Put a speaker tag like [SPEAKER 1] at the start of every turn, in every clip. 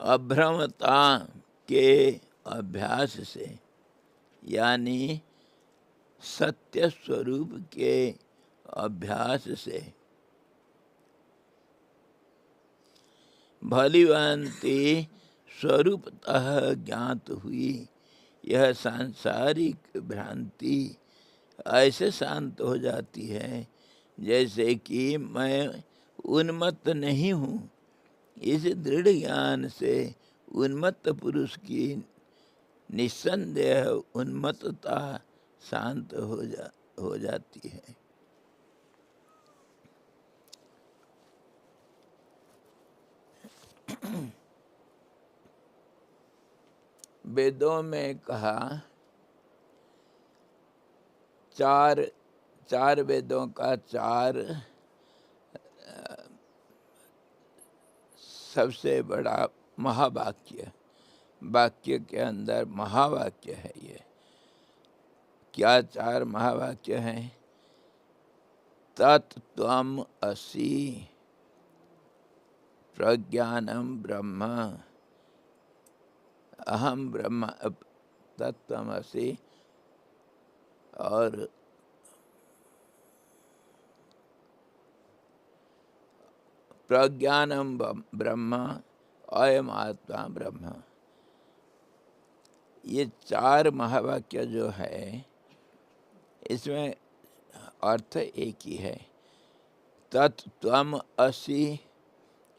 [SPEAKER 1] अभ्रमता के अभ्यास से, यानी सत्य स्वरूप के अभ्यास से भलीभांति स्वरूपतः ज्ञात हुई यह सांसारिक भ्रांति ऐसे शांत हो जाती है जैसे कि मैं उन्मत्त नहीं हूँ। इस दृढ़ ज्ञान से उन्मत्त पुरुष की निस्संदेह उन्मत्तता शांत हो जाती है। वेदों में कहा, चार वेदों का चार सबसे बड़ा महावाक्य, वाक्य के अंदर महावाक्य है ये। क्या चार महावाक्य हैं? तत्त्वम् असि, प्रज्ञानम ब्रह्म, अहम ब्रह्म, तत्त्वमसि और प्रज्ञानम ब्रह्म, अयम आत्मा ब्रह्म। ये चार महावाक्य जो है इसमें अर्थ एक ही है। तत्त्वम् असि,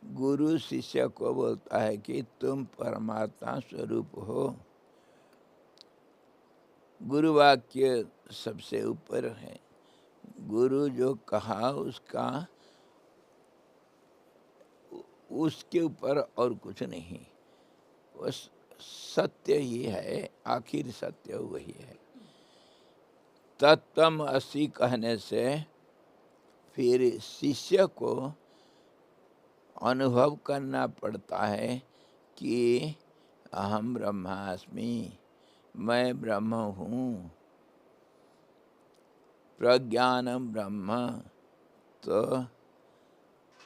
[SPEAKER 1] गुरु शिष्य को बोलता है कि तुम परमात्मा स्वरूप हो। गुरु वाक्य सबसे ऊपर है। गुरु जो कहा उसके ऊपर और कुछ नहीं, वो सत्य ही है, आखिर सत्य वही है। तत्त्वम् असि कहने से फिर शिष्य को अनुभव करना पड़ता है कि अहम ब्रह्मास्मि, मैं ब्रह्म हूँ। प्रज्ञानम ब्रह्म, तो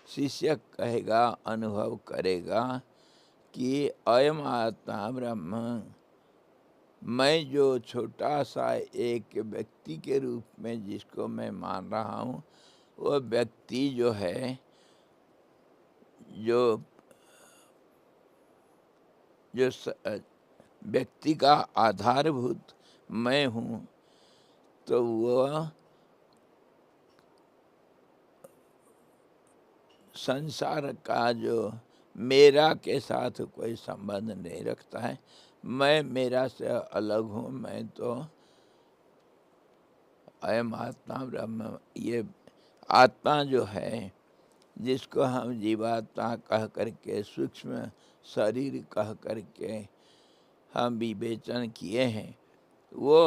[SPEAKER 1] शिष्य कहेगा, अनुभव करेगा कि अयम आत्मा ब्रह्म, मैं जो छोटा सा एक व्यक्ति के रूप में जिसको मैं मान रहा हूँ, वह व्यक्ति जो है, जो व्यक्ति का आधारभूत मैं हूँ, तो वह संसार का जो मेरा के साथ कोई संबंध नहीं रखता है। मैं मेरा से अलग हूँ, मैं तो अयम आत्मा ब्रह्म। ये आत्मा जो है, जिसको हम जीवात्मा कह करके, सूक्ष्म शरीर कह करके हम विवेचन किए हैं, वो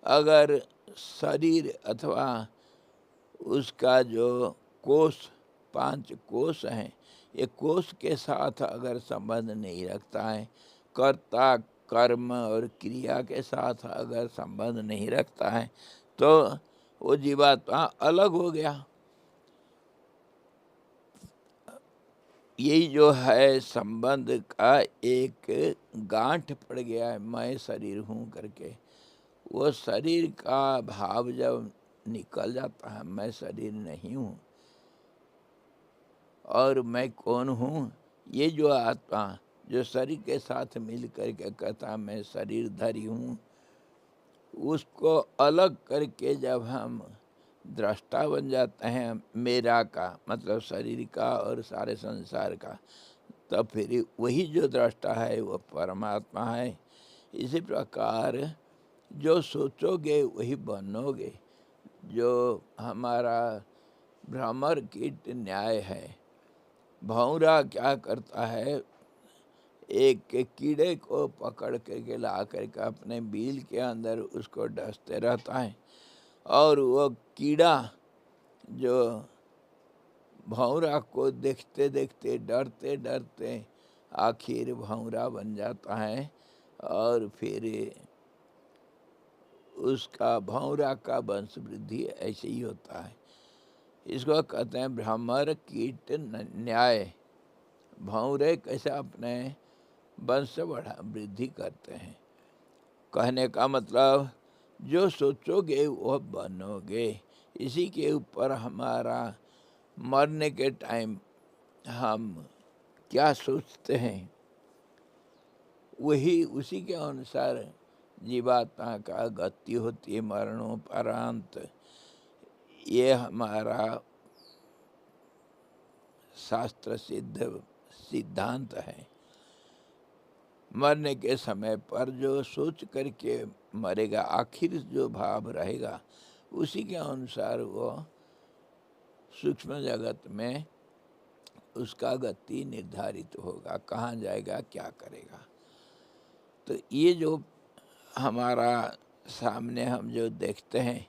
[SPEAKER 1] अगर शरीर अथवा उसका जो कोष, 5 कोष हैं, ये कोष के साथ अगर संबंध नहीं रखता है, कर्ता कर्म और क्रिया के साथ अगर संबंध नहीं रखता है, तो वो जीवात्मा अलग हो गया। यही जो है संबंध का एक गांठ पड़ गया है, मैं शरीर हूँ करके। वो शरीर का भाव जब निकल जाता है, मैं शरीर नहीं हूँ और मैं कौन हूँ, ये जो आत्मा जो शरीर के साथ मिल करके कहता है मैं शरीरधारी हूँ, उसको अलग करके जब हम दृष्टा बन जाते हैं मेरा का, मतलब शरीर का और सारे संसार का, तब फिर वही जो दृष्टा है वो परमात्मा है। इसी प्रकार जो सोचोगे वही बनोगे। जो हमारा भ्रमर कीट न्याय है, भौरा क्या करता है, एक कीड़े को पकड़ करके ला करके अपने बिल के अंदर उसको डसते रहता है, और वो कीड़ा जो भौरा को देखते देखते डरते डरते आखिर भौरा बन जाता है, और फिर उसका भौरा का वंश वृद्धि ऐसे ही होता है। इसको कहते हैं भ्रमर कीट न्याय। भौरे कैसे अपने वंश बढ़ा वृद्धि करते हैं। कहने का मतलब जो सोचोगे वो बनोगे। इसी के ऊपर हमारा मरने के टाइम हम क्या सोचते हैं वही उसी के अनुसार जीवात्मा का गति होती है मरणोपरांत। ये हमारा शास्त्र सिद्ध सिद्धांत है। मरने के समय पर जो सोच करके मरेगा, आखिर जो भाव रहेगा उसी के अनुसार वो सूक्ष्म जगत में उसका गति निर्धारित होगा, कहाँ जाएगा क्या करेगा। तो ये जो हमारा सामने हम जो देखते हैं,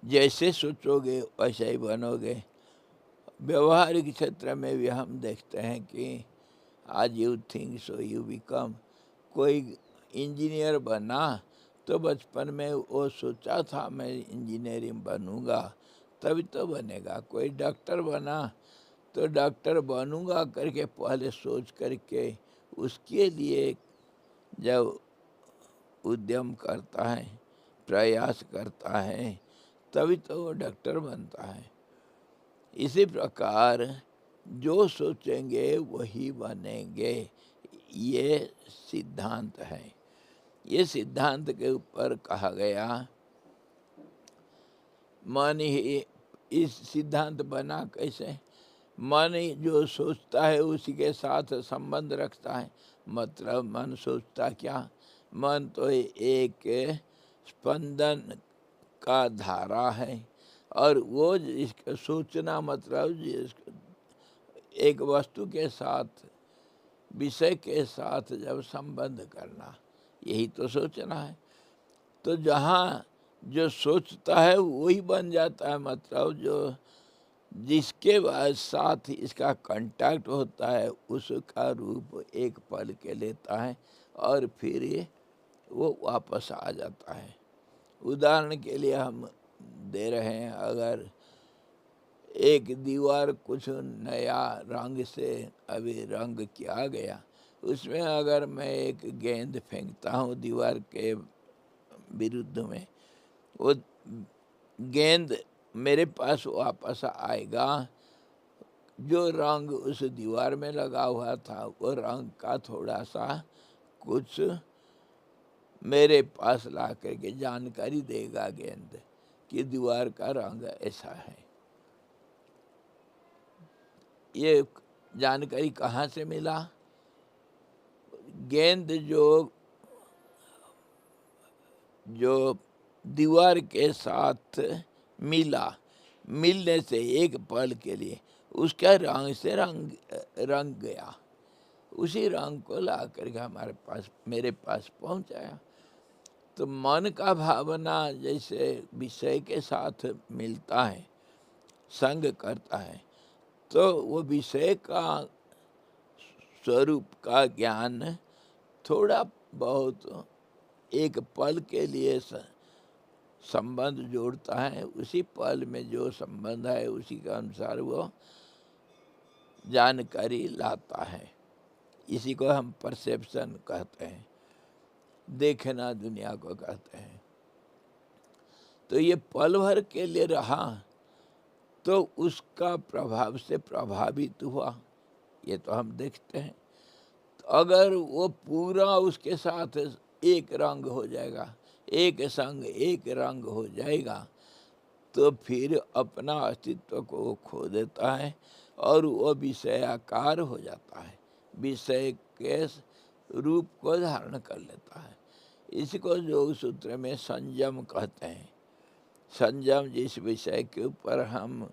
[SPEAKER 1] जैसे सोचोगे वैसे ही बनोगे। व्यवहारिक क्षेत्र में भी हम देखते हैं कि आज you think so you become. कोई इंजीनियर बना तो बचपन में वो सोचा था मैं इंजीनियरिंग बनूंगा, तभी तो बनेगा। कोई डॉक्टर बना तो डॉक्टर बनूंगा करके पहले सोच करके उसके लिए जब उद्यम करता है, प्रयास करता है, तभी तो वो डॉक्टर बनता है। इसी प्रकार जो सोचेंगे वही बनेंगे, ये सिद्धांत है। ये सिद्धांत के ऊपर कहा गया मन ही। इस सिद्धांत बना कैसे? मन ही जो सोचता है उसी के साथ संबंध रखता है। मतलब मन सोचता क्या? मन तो एक स्पंदन का धारा है, और वो जिसका सोचना मतलब एक वस्तु के साथ, विषय के साथ जब संबंध करना, यही तो सोचना है। तो जहाँ जो सोचता है वही बन जाता है। मतलब जो जिसके बाद साथ इसका कांटेक्ट होता है उसका रूप एक पल के लेता है और फिर ये वो वापस आ जाता है। उदाहरण के लिए हम दे रहे हैं, अगर एक दीवार कुछ नया रंग से अभी रंग किया गया, उसमें अगर मैं एक गेंद फेंकता हूँ दीवार के विरुद्ध में, वो गेंद मेरे पास वापस आएगा। जो रंग उस दीवार में लगा हुआ था वो रंग का थोड़ा सा कुछ मेरे पास ला करके जानकारी देगा गेंद कि दीवार का रंग ऐसा है। ये जानकारी कहाँ से मिला? गेंद जो दीवार के साथ मिला, मिलने से एक पल के लिए उसका रंग से रंग गया, उसी रंग को ला करके हमारे पास, मेरे पास पहुंचाया। तो मन का भावना जैसे विषय के साथ मिलता है, संग करता है, तो वो विषय का स्वरूप का ज्ञान थोड़ा बहुत एक पल के लिए संबंध जोड़ता है। उसी पल में जो संबंध है उसी के अनुसार वो जानकारी लाता है। इसी को हम परसेप्शन कहते हैं, देखना दुनिया को कहते हैं। तो ये पल भर के लिए रहा तो उसका प्रभाव से प्रभावित हुआ, ये तो हम देखते हैं। तो अगर वो पूरा उसके साथ एक रंग हो जाएगा, एक संग एक रंग हो जाएगा, तो फिर अपना अस्तित्व को खो देता है और वो विषयाकार हो जाता है, विषय के रूप को धारण कर लेता है। इसको योग सूत्र में संयम कहते हैं। संयम जिस विषय के ऊपर हम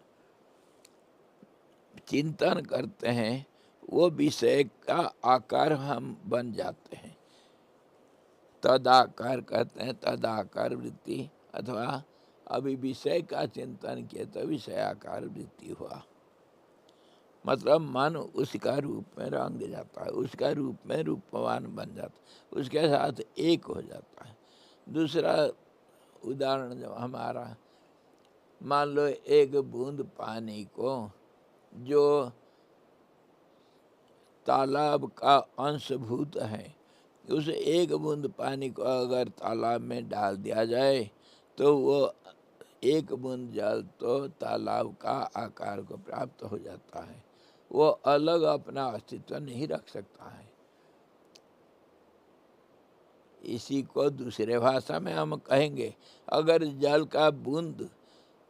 [SPEAKER 1] चिंतन करते हैं वो विषय का आकार हम बन जाते हैं। तदाकार कहते हैं, तदाकार वृत्ति, अथवा अभी विषय का चिंतन किया तो विषयाकार वृत्ति हुआ। मतलब मन उसका रूप में रंग जाता है, उसका रूप में रूपवान बन जाता है, उसके साथ एक हो जाता है। दूसरा उदाहरण जो हमारा, मान लो एक बूंद पानी को जो तालाब का अंशभूत है। उस एक बूंद पानी को अगर तालाब में डाल दिया जाए तो वो एक बूंद जल तो तालाब का आकार को प्राप्त हो जाता है। वो अलग अपना अस्तित्व नहीं रख सकता है। इसी को दूसरे भाषा में हम कहेंगे, अगर जल का बूंद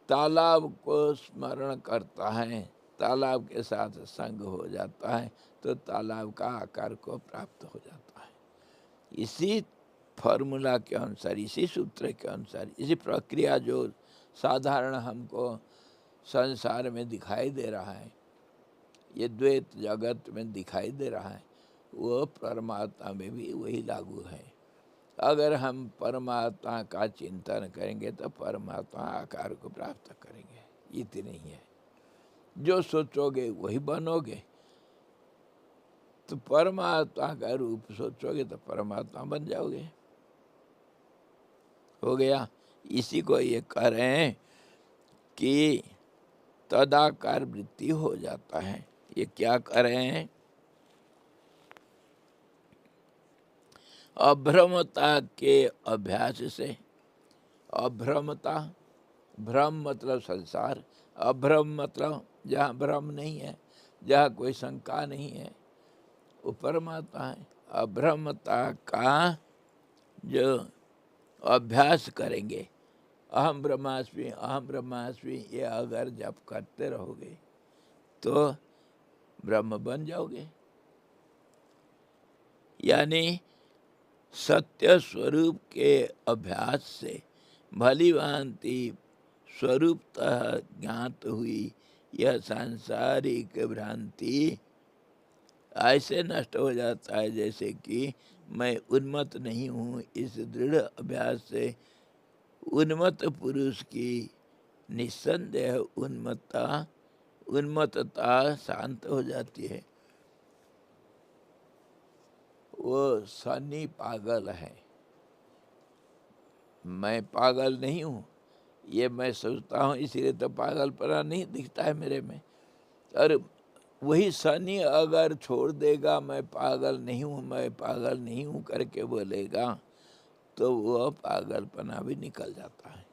[SPEAKER 1] तालाब को स्मरण करता है, तालाब के साथ संग हो जाता है, तो तालाब का आकार को प्राप्त हो जाता है। इसी फॉर्मूला के अनुसार, इसी सूत्र के अनुसार, इसी प्रक्रिया जो साधारण हमको संसार में दिखाई दे रहा है, ये द्वैत जगत में दिखाई दे रहा है, वो परमात्मा में भी वही लागू है। अगर हम परमात्मा का चिंतन करेंगे तो परमात्मा आकार को प्राप्त करेंगे, इतनी ही है। जो सोचोगे वही बनोगे। तो परमात्मा का रूप सोचोगे तो परमात्मा बन जाओगे। हो गया। इसी को ये कह रहे हैं कि तदाकार वृत्ति हो जाता है। ये क्या कह रहे हैं? अभ्रमता के अभ्यास से, अभ्रमता, भ्रम मतलब संसार, अभ्रम मतलब जहाँ भ्रम नहीं है, जहाँ कोई शंका नहीं है, वो परमात्मा है। अभ्रमता का जो अभ्यास करेंगे, अहम ब्रह्मास्मि अहम ब्रह्मास्मि, ये अगर जप करते रहोगे तो ब्रह्म बन जाओगे। यानी सत्य स्वरूप के अभ्यास से भली भांति स्वरूपतः ज्ञात हुई यह सांसारिक भ्रांति ऐसे नष्ट हो जाता है जैसे कि मैं उन्मत्त नहीं हूँ। इस दृढ़ अभ्यास से उन्मत्त पुरुष की निस्संदेह उन्मत्तता शांत हो जाती है। वो सन्नी पागल है, मैं पागल नहीं हूँ, ये मैं सोचता हूँ इसलिए तो पागलपना नहीं दिखता है मेरे में। और वही सनी अगर छोड़ देगा मैं पागल नहीं हूँ, मैं पागल नहीं हूँ करके बोलेगा, तो वह पागलपना भी निकल जाता है।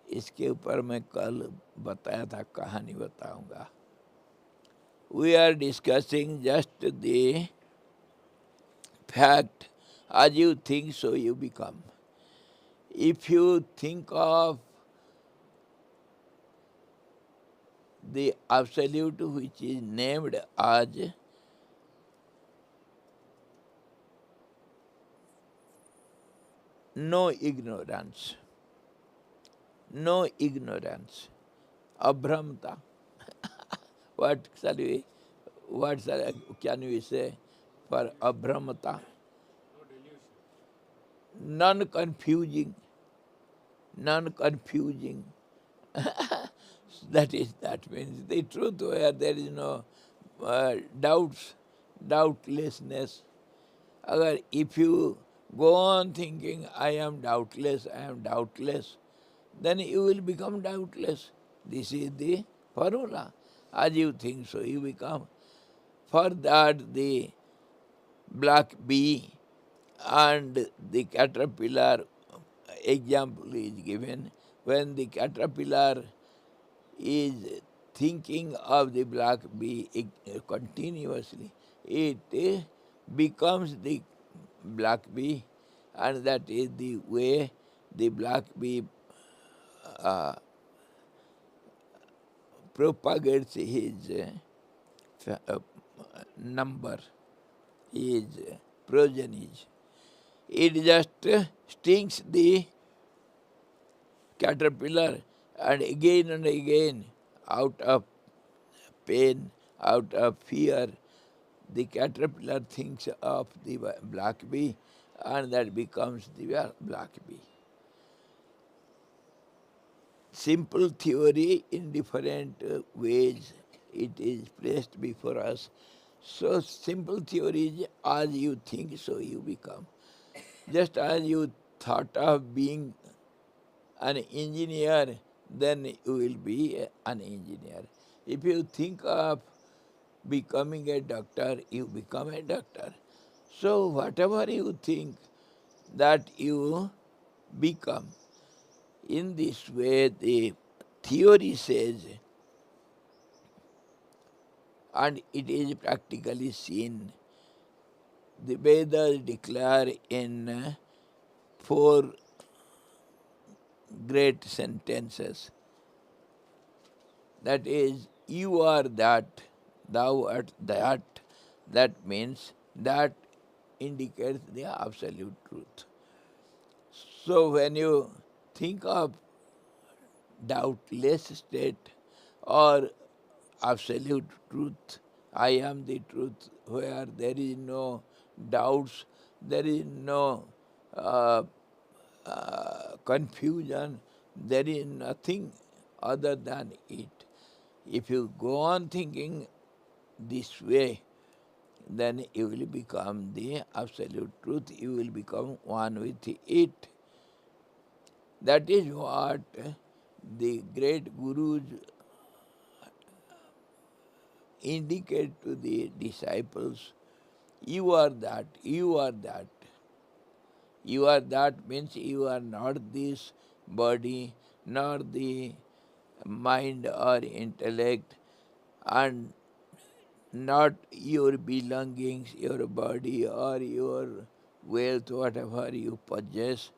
[SPEAKER 1] इसके ऊपर मैं कल बताया था, कहानी बताऊंगा। We are discussing just the fact, as you think so you become. If you think of the absolute which is named as no ignorance, no ignorance, abhramta. What can we say for abhramta? Non-confusing, non-confusing. That means the truth where there is no doubts, doubtlessness. Agar if you go on thinking I am doubtless, then you will become doubtless. This is the formula. As you think so you become. For that the black bee and the caterpillar example is given. When the caterpillar is thinking of the black bee continuously, it becomes the black bee, and that is the way the black bee propagates his number, his progenies. It just stings the caterpillar, and again, out of pain, out of fear, the caterpillar thinks of the black bee, and that becomes the black bee. Simple theory in different ways it is placed before us. So simple theory is as you think so you become. Just as you thought of being an engineer, then you will be an engineer. If you think of becoming a doctor, you become a doctor. So whatever you think, that you become. In this way, the theory says, and it is practically seen. The Vedas declare in four great sentences. That is, you are that, thou art that. That means that indicates the absolute truth. So when you think of doubtless state or absolute truth, I am the truth, where there is no doubts, there is no uh, confusion, there is nothing other than it. If you go on thinking this way, then you will become the absolute truth, you will become one with it. That is what the great gurus indicate to the disciples. You are that, you are that. You are that means you are not this body, nor the mind or intellect, and not your belongings, your body or your wealth, whatever you possess.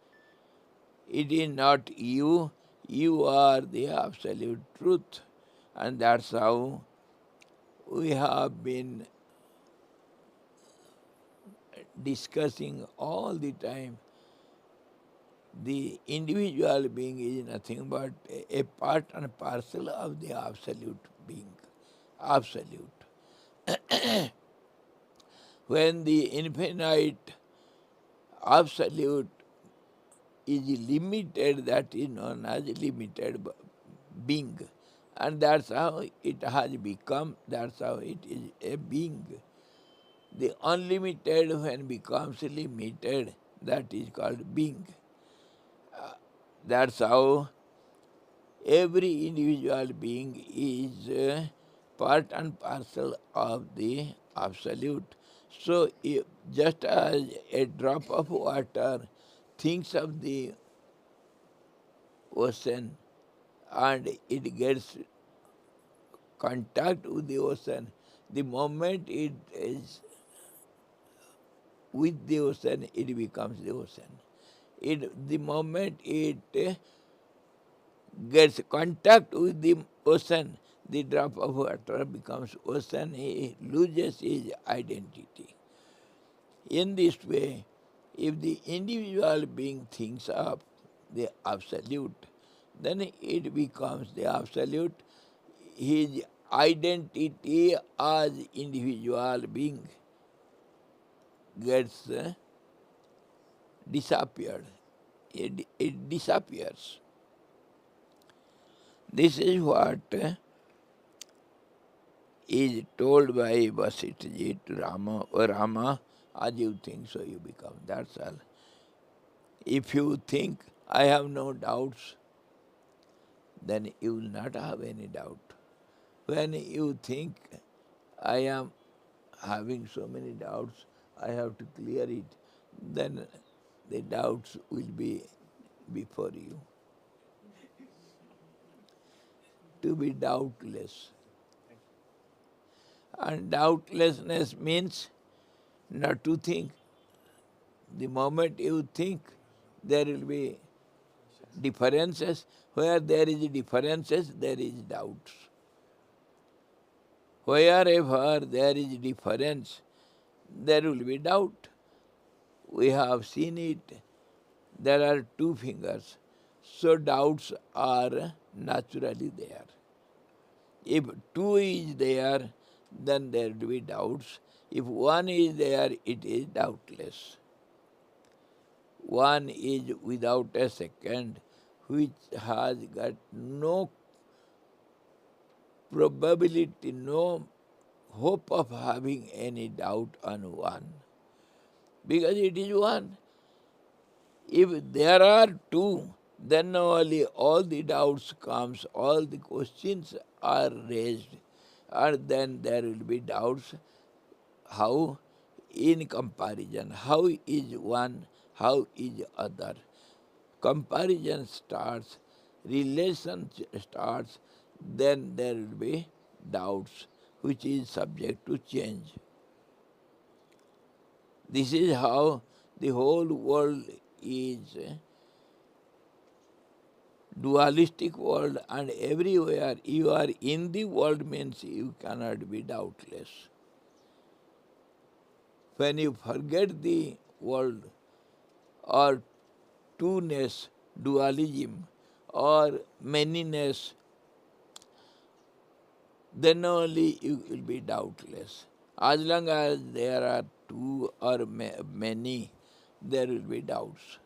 [SPEAKER 1] It is not you, you are the absolute truth. And that's how we have been discussing all the time. The individual being is nothing but a part and parcel of the absolute being. Absolute. When the infinite absolute is limited, that is known as limited being. And that's how it has become, that's how it is a being. The unlimited when becomes limited, that is called being. That's how every individual being is part and parcel of the absolute. So just as a drop of water thinks of the ocean and it gets contact with the ocean, the moment it is with the ocean, it becomes the ocean. The moment it gets contact with the ocean, the drop of water becomes ocean, he loses his identity. In this way, if the individual being thinks of the absolute, then it becomes the absolute. His identity as individual being gets disappeared. It disappears. This is what is told by Vasistha to Rama, or Rama, as you think, so you become. That's all. If you think, I have no doubts, then you will not have any doubt. When you think, I am having so many doubts, I have to clear it, then the doubts will be before you. To be doubtless. And doubtlessness means not to think. The moment you think, there will be differences. Where there is differences, there is doubts. Wherever there is difference, there will be doubt. We have seen it. There are two fingers. So doubts are naturally there. If two is there, then there will be doubts. If one is there, it is doubtless. One is without a second, which has got no probability, no hope of having any doubt on one. Because it is one. If there are two, then only all the doubts comes, all the questions are raised. and then there will be doubts. How? In comparison, how is one, how is other? Comparison starts, relation starts, then there will be doubts, which is subject to change. This is how the whole world is dualistic world, and everywhere you are in the world means you cannot be doubtless. When you forget the world or two-ness, dualism, or manyness, then only you will be doubtless. As long as there are two or many, there will be doubts.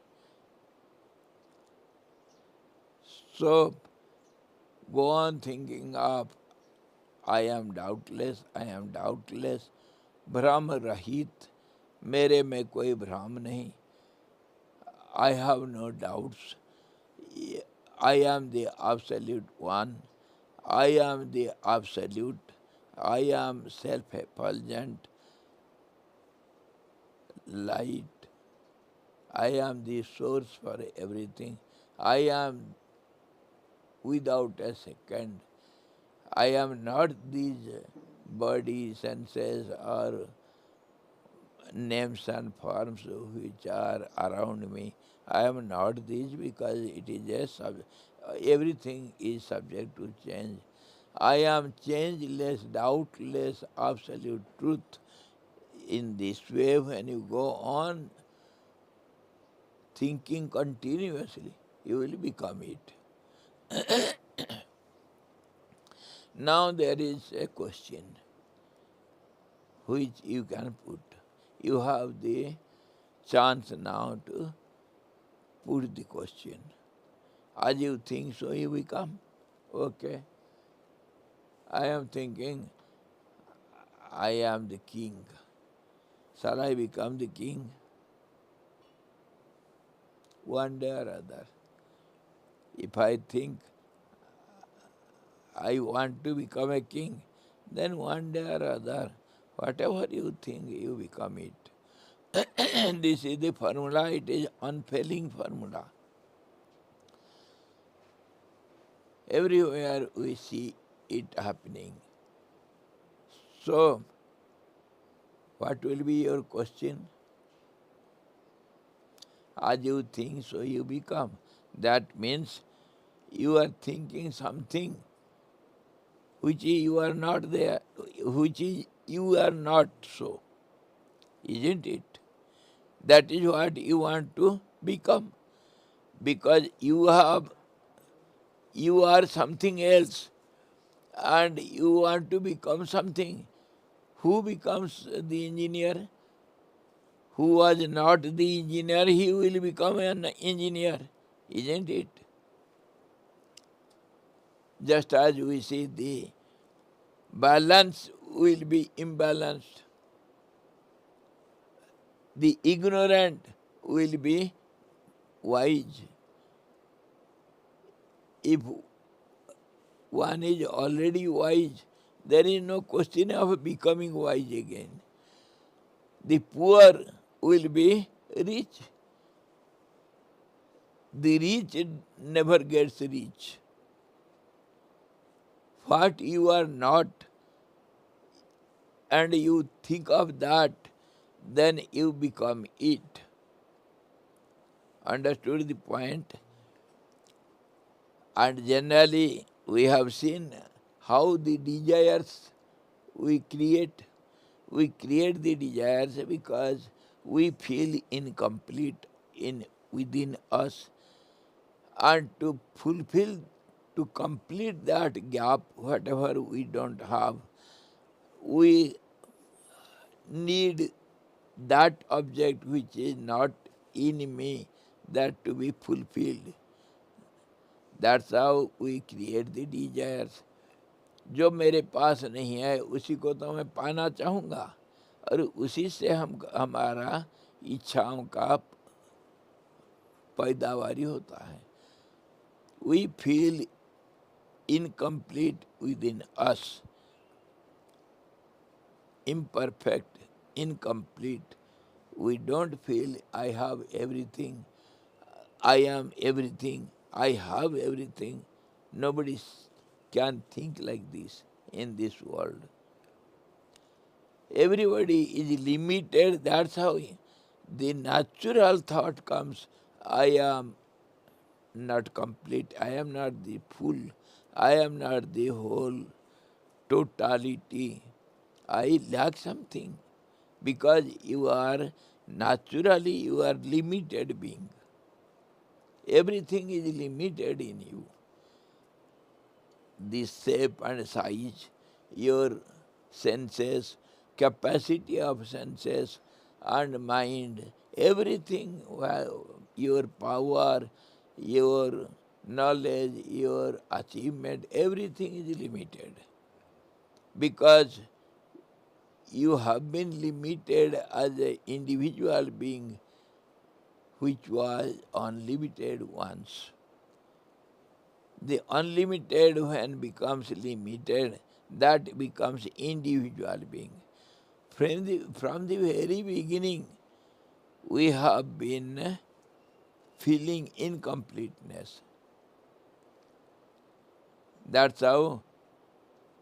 [SPEAKER 1] So go on thinking of I am doubtless, I am doubtless, भ्रम रहित, मेरे में कोई भ्रम नहीं. I have no doubts. I am the absolute one. I am the absolute. I am self-effulgent light. I am the source for everything. I am without a second. I am not these body, senses, or names and forms which are around me. I am not these because it is everything is subject to change. I am changeless, doubtless, absolute truth. In this way, when you go on thinking continuously, you will become it. Now there is a question which you can put. You have the chance now to put the question. As you think, so you become. Okay. I am thinking, I am the king. Shall I become the king? One day or other. If I think I want to become a king, then one day or other, whatever you think, you become it. This is the formula, it is unfailing formula. Everywhere we see it happening. So, what will be your question? As you think, so you become. That means you are thinking something which you are not there, which is you are not so, isn't it? That is what you want to become, because you are something else and you want to become something. Who becomes the engineer? Who was not the engineer, he will become an engineer, isn't it? Just as we see the balance will be imbalanced. The ignorant will be wise. If one is already wise, there is no question of becoming wise again. The poor will be rich. The rich never gets rich. What you are not, and you think of that, then you become it. Understood the point? And generally, we have seen how the desires we create. We create the desires because we feel incomplete within us. And to complete that gap, whatever we don't have, we need that object which is not in me, that to be fulfilled. That's how we create the desires. जो मेरे पास नहीं है उसी को तो मैं पाना चाहूँगा, और उसी से हमारा इच्छाओं का पैदावारी होता है. We feel incomplete within us. imperfect, incomplete. We don't feel I have everything, I am everything, I have everything. Nobody can think like this in this world. Everybody is limited. That's how the natural thought comes. I am not complete. I am not the full. I am not the whole totality. I lack something because you are naturally you are limited being. Everything is limited in you. The shape and size, your senses, capacity of senses and mind, everything, your power, your knowledge, your achievement, everything is limited. Because you have been limited as an individual being which was unlimited once. The unlimited when becomes limited, that becomes individual being. From the very beginning, we have been feeling incompleteness. That's how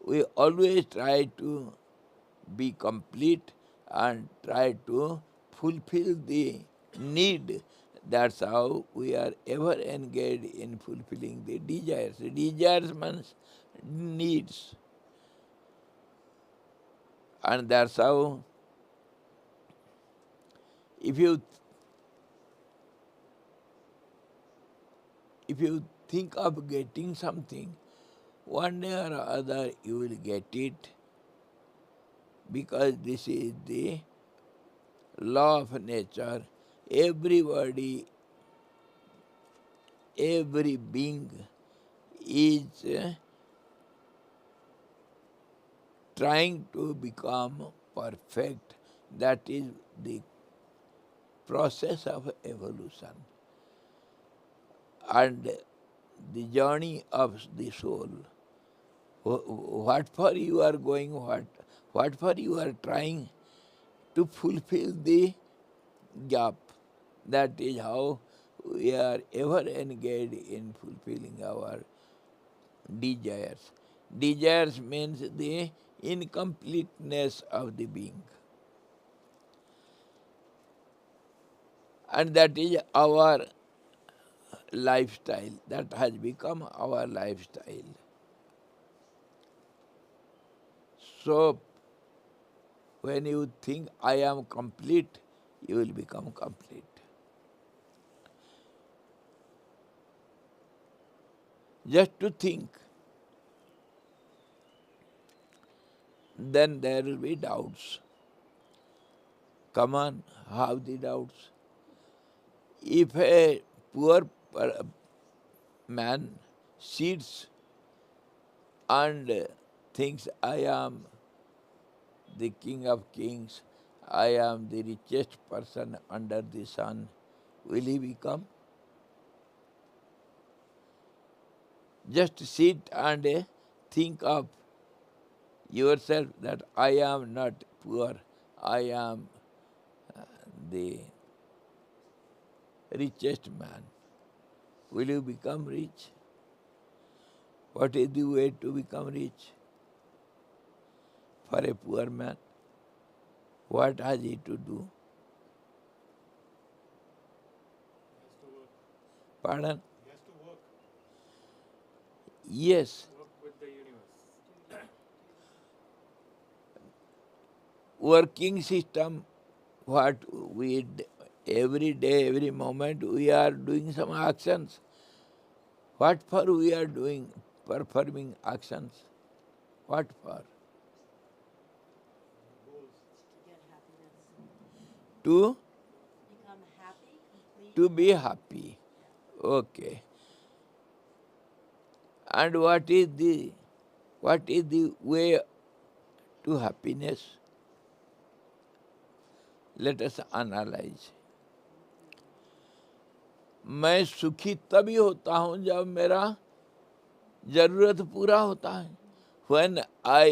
[SPEAKER 1] we always try to be complete and try to fulfill the need. That's how we are ever engaged in fulfilling the desires. Desires means needs. And that's how if you think of getting something, one day or other you will get it, because this is the law of nature. Everybody, every being is trying to become perfect. That is the process of evolution and the journey of the soul. What for you are going, what for you are trying to fulfill the gap. That is how we are ever engaged in fulfilling our desires. Desires means the incompleteness of the being. And that is our lifestyle. That has become our lifestyle. So, when you think I am complete, you will become complete. Just to think, then there will be doubts. Come on, have the doubts. If a poor man sits and thinks, I am the king of kings, I am the richest person under the sun, will he become? Just sit and think of yourself that I am not poor, I am the richest man. Will you become rich? What is the way to become rich? For a poor man, what has he to do? Pardon?
[SPEAKER 2] He has to work.
[SPEAKER 1] Yes.
[SPEAKER 2] Work with the universe.
[SPEAKER 1] Working system, what we every day, every moment we are doing some actions. What for we are doing, performing actions? What for? To
[SPEAKER 3] Become happy, complete.
[SPEAKER 1] to be happy. Okay. And what is the way to happiness? Let us analyze. मैं सुखी तभी होता हूँ जब मेरा जरूरत पूरा होता है. When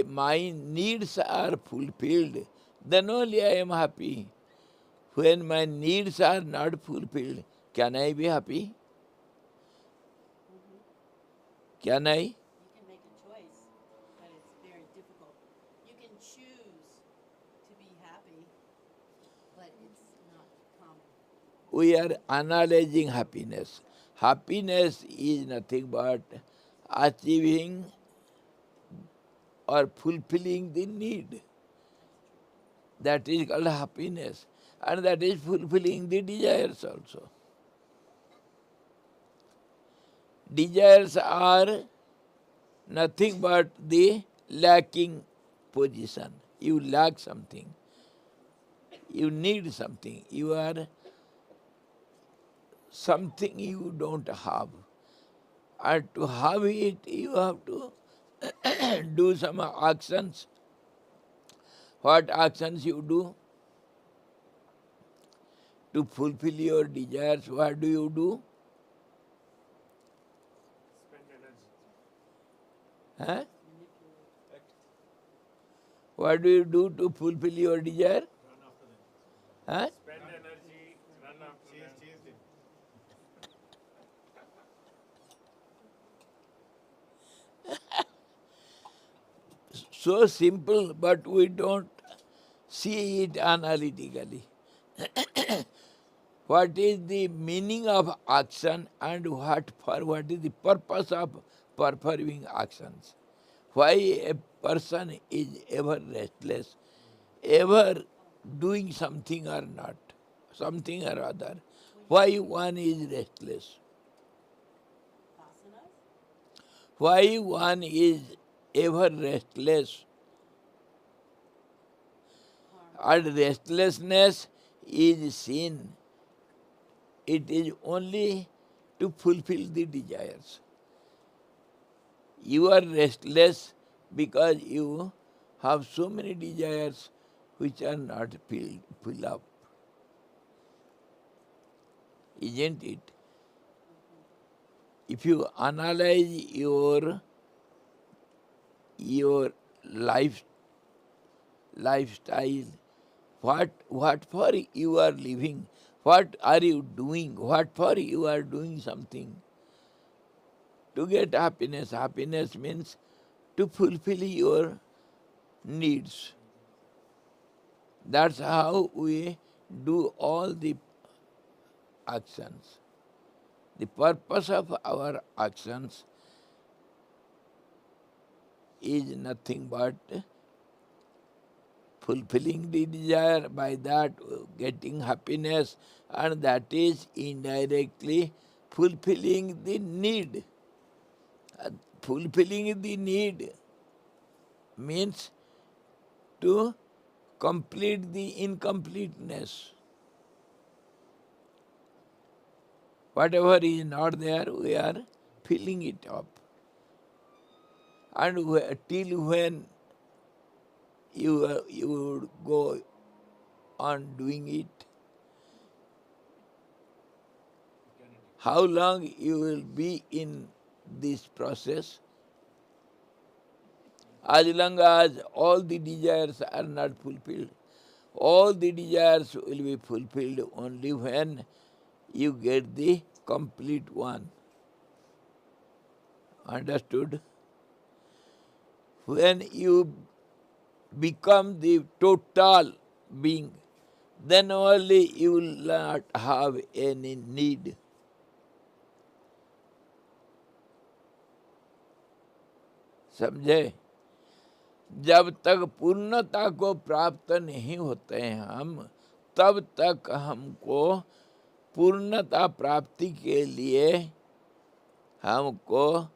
[SPEAKER 1] my needs are fulfilled, then only I am happy. When my needs are not fulfilled, can I be happy? Can I?
[SPEAKER 3] You can make a choice, but it's very difficult. You can choose to be happy, but it's not common.
[SPEAKER 1] We are analyzing happiness. Happiness is nothing but achieving or fulfilling the need. That is called happiness. And that is fulfilling the desires also. Desires are nothing but the lacking position. You lack something. You need something. You are something you don't have. And to have it, you have to do some actions. What actions you do? To fulfill your desires, what do you do?
[SPEAKER 2] Spend energy.
[SPEAKER 1] Huh?
[SPEAKER 3] Manipulate.
[SPEAKER 1] What do you do to fulfill your desire?
[SPEAKER 2] Run after them.
[SPEAKER 1] Huh?
[SPEAKER 2] Spend energy, run after them. Chase them.
[SPEAKER 1] So simple, but we don't see it analytically. What is the meaning of action and what is the purpose of performing actions? Why a person is ever restless, ever doing something or not, something or other. Why one is restless?
[SPEAKER 3] Vasanas?
[SPEAKER 1] Why one is ever restless?
[SPEAKER 3] Karma.
[SPEAKER 1] And restlessness is sin. It is only to fulfill the desires. You are restless because you have so many desires which are not filled up. Isn't it? If you analyze your lifestyle, what for you are living, what are you doing, what for you are doing something to get happiness. Happiness means to fulfill your needs. That's how we do all the actions. The purpose of our actions is nothing but fulfilling the desire, by that getting happiness, and that is indirectly fulfilling the need. Fulfilling the need means to complete the incompleteness. Whatever is not there, we are filling it up. And till when you would go on doing it, how long you will be in this process? As long as all the desires are not fulfilled, all the desires will be fulfilled only when you get the complete one. Understood? When you become the total being, then only you will not have any need. समझे? जब तक पूर्णता को प्राप्त नहीं होते हैं हम, तब तक हमको पूर्णता प्राप्ति के लिए हमको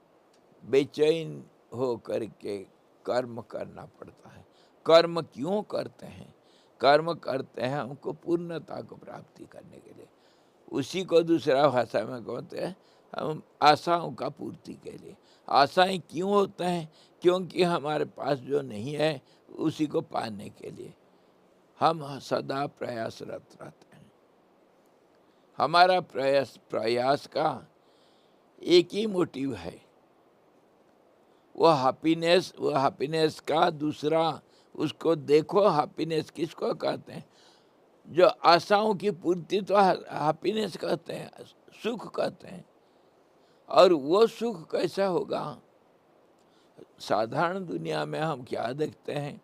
[SPEAKER 1] बेचैन हो करके कर्म करना पड़ता है। कर्म क्यों करते हैं? कर्म करते हैं हमको पूर्णता को प्राप्ति करने के लिए। उसी को दूसरा भाषा में कहते हैं हम आशाओं का पूर्ति के लिए। आशाएं क्यों होते हैं? क्योंकि हमारे पास जो नहीं है उसी को पाने के लिए हम सदा प्रयासरत रहते हैं। हमारा प्रयास का एक ही मोटिव है, वो हैप्पीनेस का दूसरा, उसको देखो, हैप्पीनेस किसको कहते हैं? जो आशाओं की पूर्ति तो हैप्पीनेस कहते हैं, सुख कहते हैं। और वो सुख कैसा होगा? साधारण दुनिया में हम क्या देखते हैं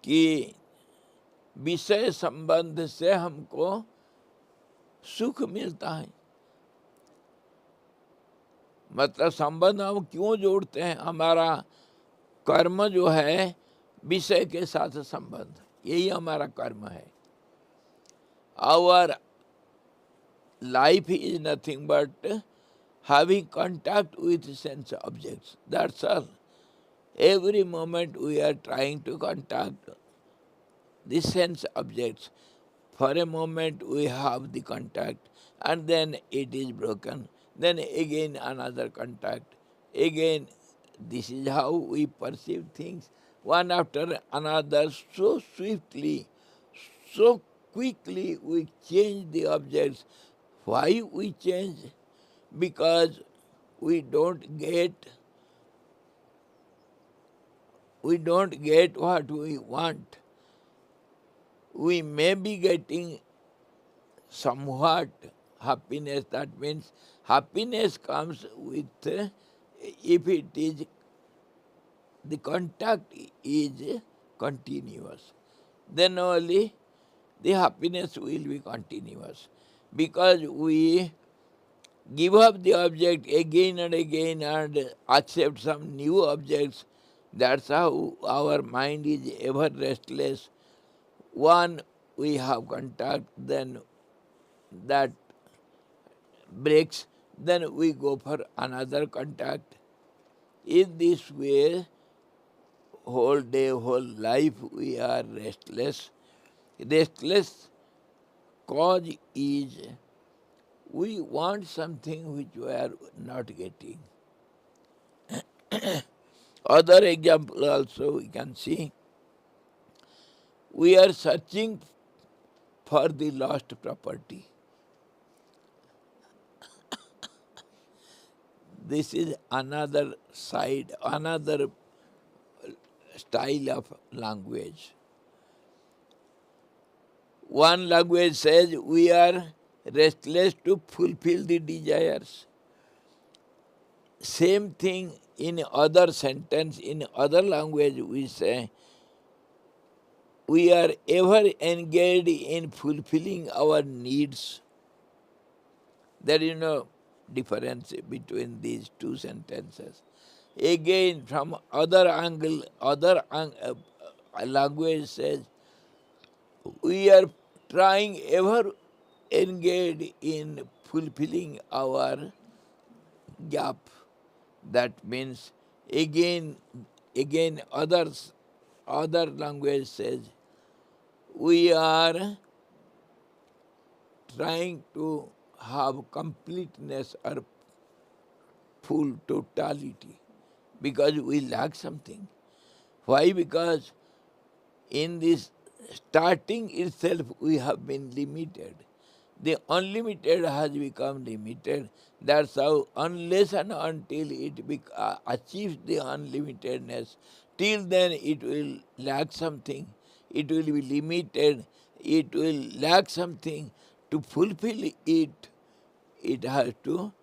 [SPEAKER 1] कि विषय संबंध से हमको सुख मिलता है। मतलब संबंध हम क्यों जोड़ते हैं? हमारा कर्म जो है विषय के साथ संबंध, यही हमारा कर्म है। Our life is nothing but having contact with sense objects. That's all. Every moment we are trying to contact the sense objects. For a moment we have the contact and then it is broken. Then again another contact. Again, this is how we perceive things, one after another, so swiftly, so quickly we change the objects. Why we change? Because we don't get what we want. We may be getting somewhat happiness. That means happiness comes with, if it is, the contact is continuous, then only the happiness will be continuous. Because we give up the object again and again and accept some new objects, that's how our mind is ever restless. One, we have contact, then that breaks, then we go for another contact. In this way, whole day, whole life, we are restless. Restless cause is we want something which we are not getting. Other example also we can see. We are searching for the lost property. This is another side, another style of language. One language says we are restless to fulfill the desires. Same thing in other sentence, in other language we say we are ever engaged in fulfilling our needs. There is no difference between these two sentences. Again, from other angle, language says we are trying ever engaged in fulfilling our gap. That means again other language says we are trying to have completeness or full totality because we lack something. Why? Because in this starting itself we have been limited. The unlimited has become limited. That's how unless and until it achieves the unlimitedness, till then it will lack something. It will be limited. It will lack something. To fulfill it, it has to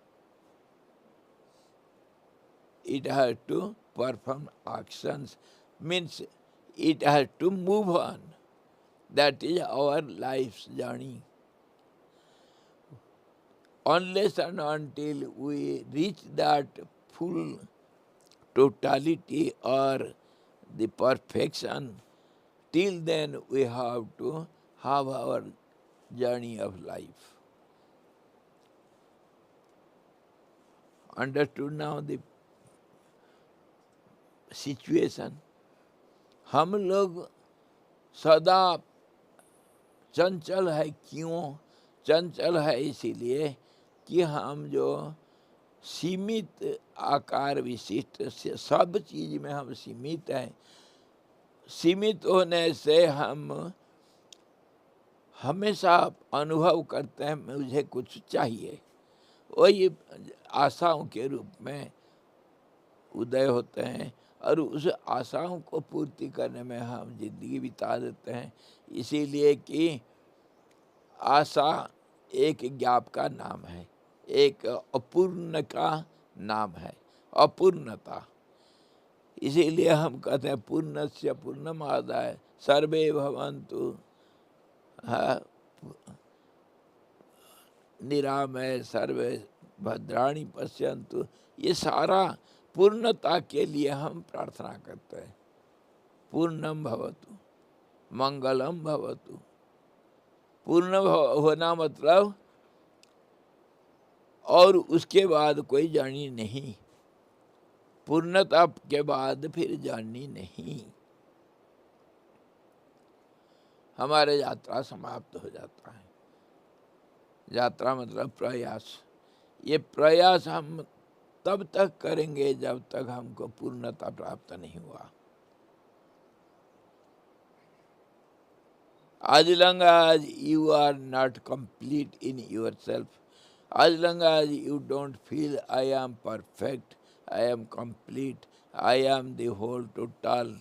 [SPEAKER 1] perform actions. Means it has to move on. That is our life's journey. Unless and until we reach that full totality or the perfection, till then we have to have our journey of life. Understood now the situation? हम लोग सदा चंचल है। क्यों चंचल है? इसीलिए कि हम जो सीमित आकार विशिष्ट से सब चीज में हम सीमित हैं। सीमित होने से हम हमेशा अनुभव करते हैं मुझे कुछ चाहिए, वही आशाओं के रूप में उदय होते हैं और उस आशाओं को पूर्ति करने में हम जिंदगी बिता देते हैं। इसीलिए कि आशा एक ज्ञाप का नाम है, एक अपूर्ण का नाम है, अपूर्णता। इसीलिए हम कहते हैं पूर्णस्य पूर्णमादाय सर्वे भवन्तु निरामय सर्वे भद्राणि पश्यन्तु। ये सारा पूर्णता के लिए हम प्रार्थना करते हैं। पूर्णम भवतु, मंगलम भवतु। पूर्ण होना मतलब और उसके बाद कोई जानी नहीं, पूर्णता के बाद फिर जानी नहीं, हमारे यात्रा समाप्त हो जाता है। यात्रा मतलब प्रयास। ये प्रयास हम तब तक करेंगे जब तक हमको पूर्णता प्राप्त नहीं हुआ। As long as you are not complete in yourself, as long as you don't feel I am perfect, I am complete, I am the whole total,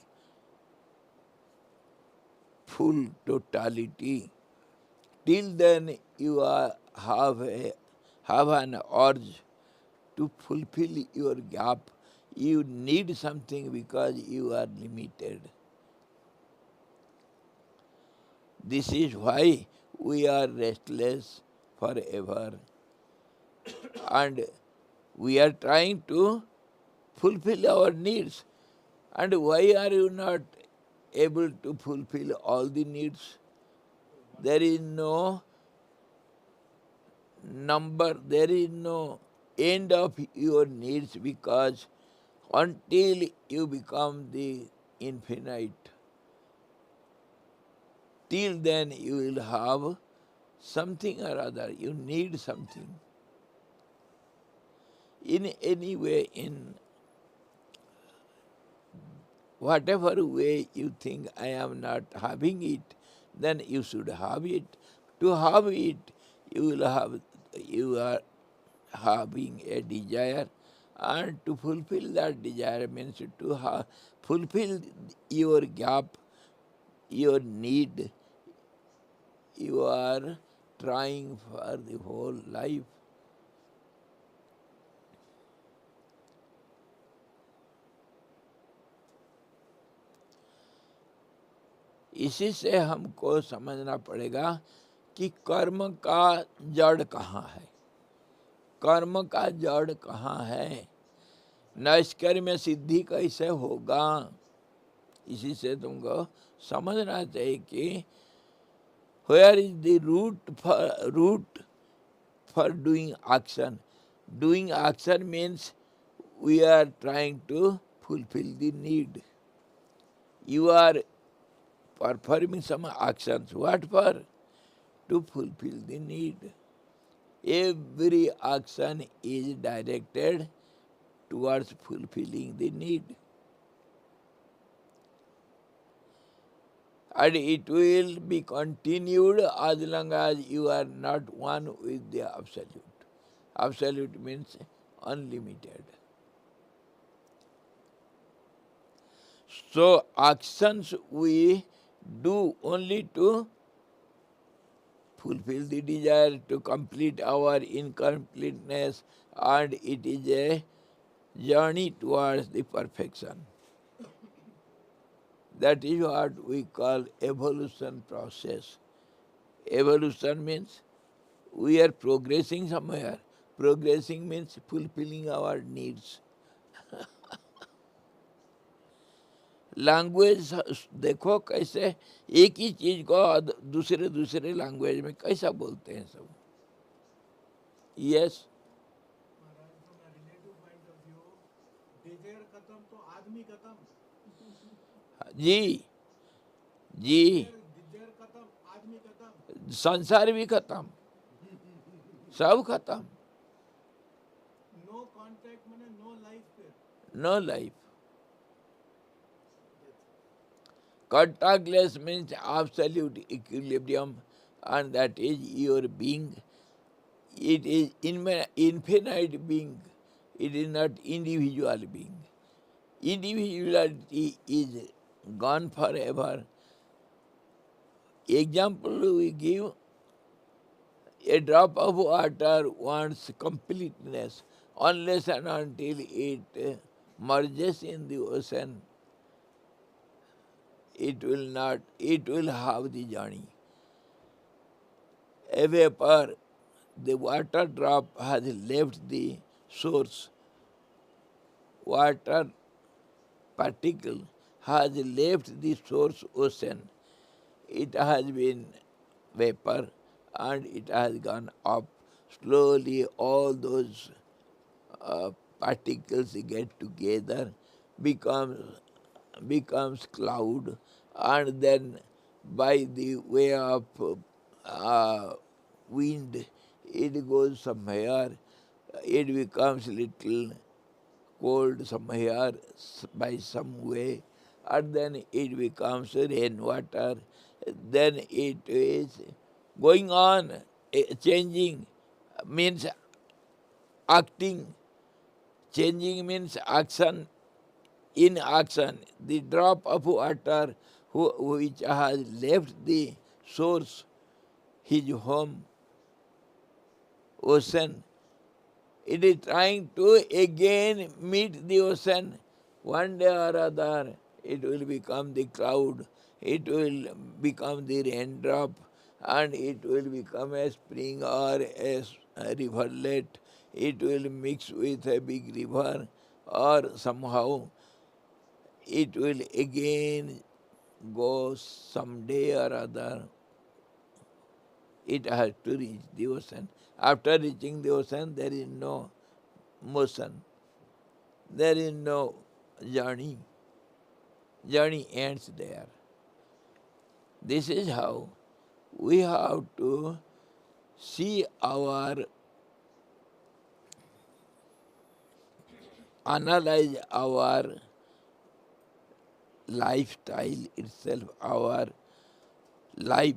[SPEAKER 1] full totality, till then you have an urge to fulfill your gap. You need something because you are limited. This is why we are restless forever and we are trying to fulfill our needs. And why are you not able to fulfill all the needs? There is no number, there is no end of your needs, because until you become the infinite, till then you will have something or other. You need something. In any way, in whatever way you think I am not having it, then you should have it. To have it, you are having a desire, and to fulfill that desire means to fulfill your gap, your need. You are trying for the whole life. इसी से हमको समझना पड़ेगा कि कर्म का जड़ कहाँ है, कर्म का जड़ कहाँ है, नैष्कर्म्य सिद्धि कैसे होगा। इसी से तुमको समझना चाहिए कि where is the root for doing action. Doing action means we are trying to fulfill the need. You are performing some actions. What for? To fulfill the need. Every action is directed towards fulfilling the need. And it will be continued as long as you are not one with the Absolute. Absolute means unlimited. So actions we do only to fulfill the desire, to complete our incompleteness, and it is a journey towards the perfection. That is what we call evolution process. Evolution means we are progressing somewhere. Progressing means fulfilling our needs. Language देखो कैसे एक ही चीज को दूसरे दूसरे language में कैसा बोलते हैं सब। Yes
[SPEAKER 2] Maharaj, from a relative point of view, desire खत्म तो आदमी खत्म।
[SPEAKER 1] जी जी,
[SPEAKER 2] desire खत्म, आदमी खत्म।
[SPEAKER 1] संसार भी खत्म, सब खत्म।
[SPEAKER 2] No contact माने no life फिर।
[SPEAKER 1] No life. Contactless means absolute equilibrium, and that is your being. It is infinite being. It is not individual being. individuality is gone forever. Example we give, a drop of water wants completeness unless and until it merges in the ocean, it will have the journey. A vapor, the water drop has left the source. Water particle has left the source ocean. It has been vapor and it has gone up. Slowly all those particles get together, becomes cloud, and then by the way of uh, wind, it goes somewhere, it becomes little cold somewhere by some way, and then it becomes rainwater. Then it is going on, changing means acting. Changing means action. In action, the drop of water which has left the source, his home, ocean, it is trying to again meet the ocean. One day or other, it will become the cloud, it will become the raindrop, and it will become a spring or a rivulet. It will mix with a big river, or somehow it will again go someday or other. It has to reach the ocean. After reaching the ocean, there is no motion. There is no journey. Journey ends there. This is how we have to see analyze our lifestyle itself, our life,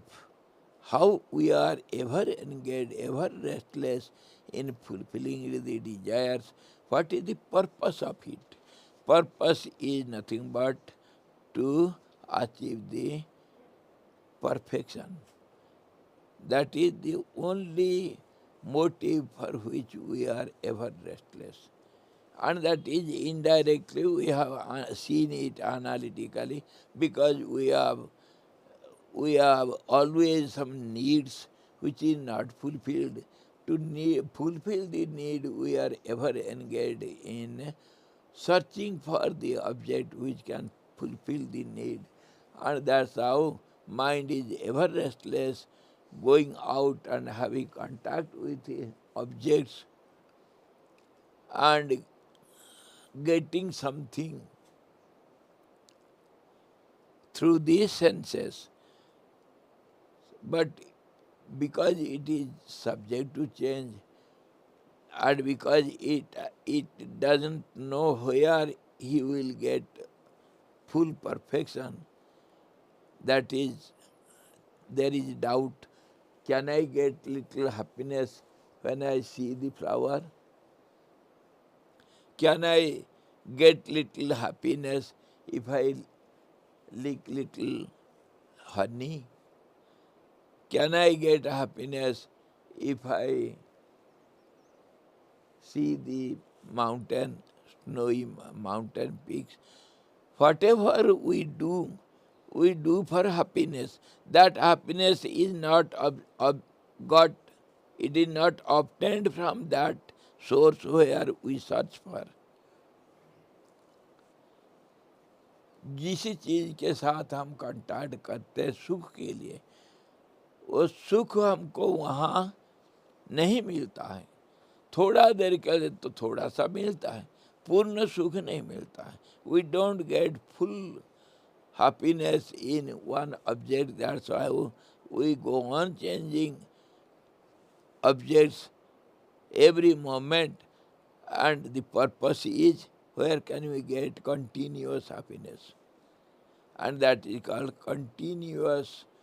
[SPEAKER 1] how we are ever engaged, ever restless in fulfilling the desires. What is the purpose of it? Purpose is nothing but to achieve the perfection. That is the only motive for which we are ever restless. And that is indirectly we have seen it analytically, because we have always some needs which is not fulfilled. To fulfill the need, we are ever engaged in searching for the object which can fulfill the need. And that's how mind is ever restless, going out and having contact with objects and getting something through these senses. But because it is subject to change, and because it doesn't know where he will get full perfection, that is, there is doubt. Can I get little happiness when I see the flower? Can I get little happiness if I lick little honey? Can I get happiness if I see the mountain, snowy mountain peaks? Whatever we do for happiness. That happiness is not got, it is not obtained from that source where we search for. जिस चीज के साथ हम contact करते हैं सुख के लिए, वो सुख हमको वहाँ नहीं मिलता है। थोड़ा देर के लिए तो थोड़ा सा मिलता है, पूर्ण सुख नहीं मिलता है। We don't get full happiness in one object. That's why we go on changing objects every moment, and the purpose is where can we get continuous happiness, and that is called continuity.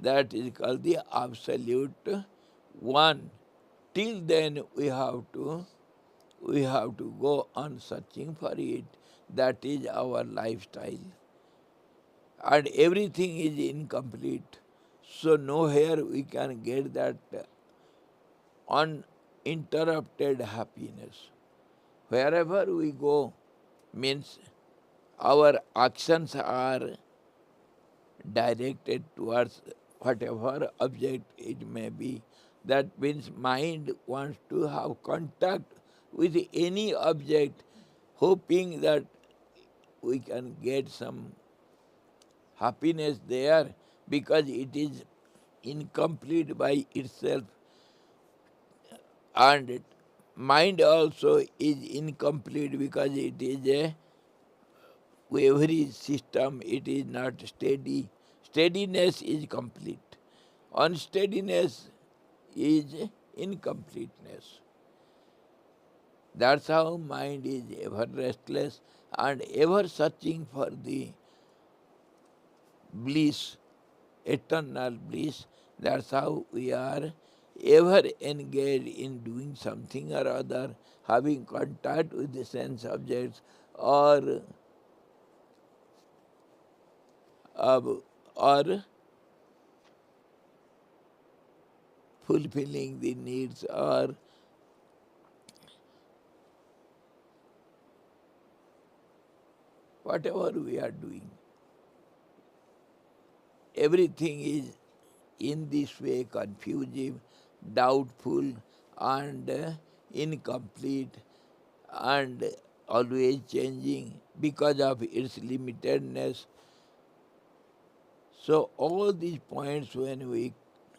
[SPEAKER 1] That is called the absolute one. Till then we have to we have to go on searching for it. That is our lifestyle. And everything is incomplete. So nowhere we can get that uninterrupted happiness. Wherever we go, means our actions are directed towards whatever object it may be. That means mind wants to have contact with any object, hoping that we can get some happiness there, because it is incomplete by itself, and mind also is incomplete because it is a wavering system, it is not steady. Steadiness is complete. Unsteadiness is incompleteness. That's how mind is ever restless and ever searching for the bliss, eternal bliss. That's how we are ever engaged in doing something or other, having contact with the sense objects, or or fulfilling the needs, or whatever we are doing. Everything is in this way confusing, doubtful, and incomplete, and always changing because of its limitedness. So all these points when we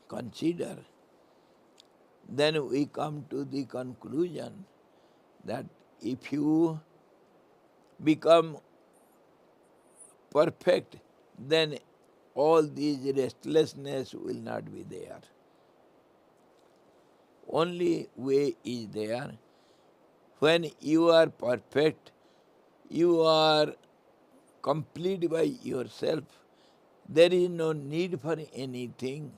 [SPEAKER 1] consider, then we come to the conclusion that if you become perfect, then all these restlessness will not be there. Only way is there. When you are perfect, you are complete by yourself. There is no need for anything.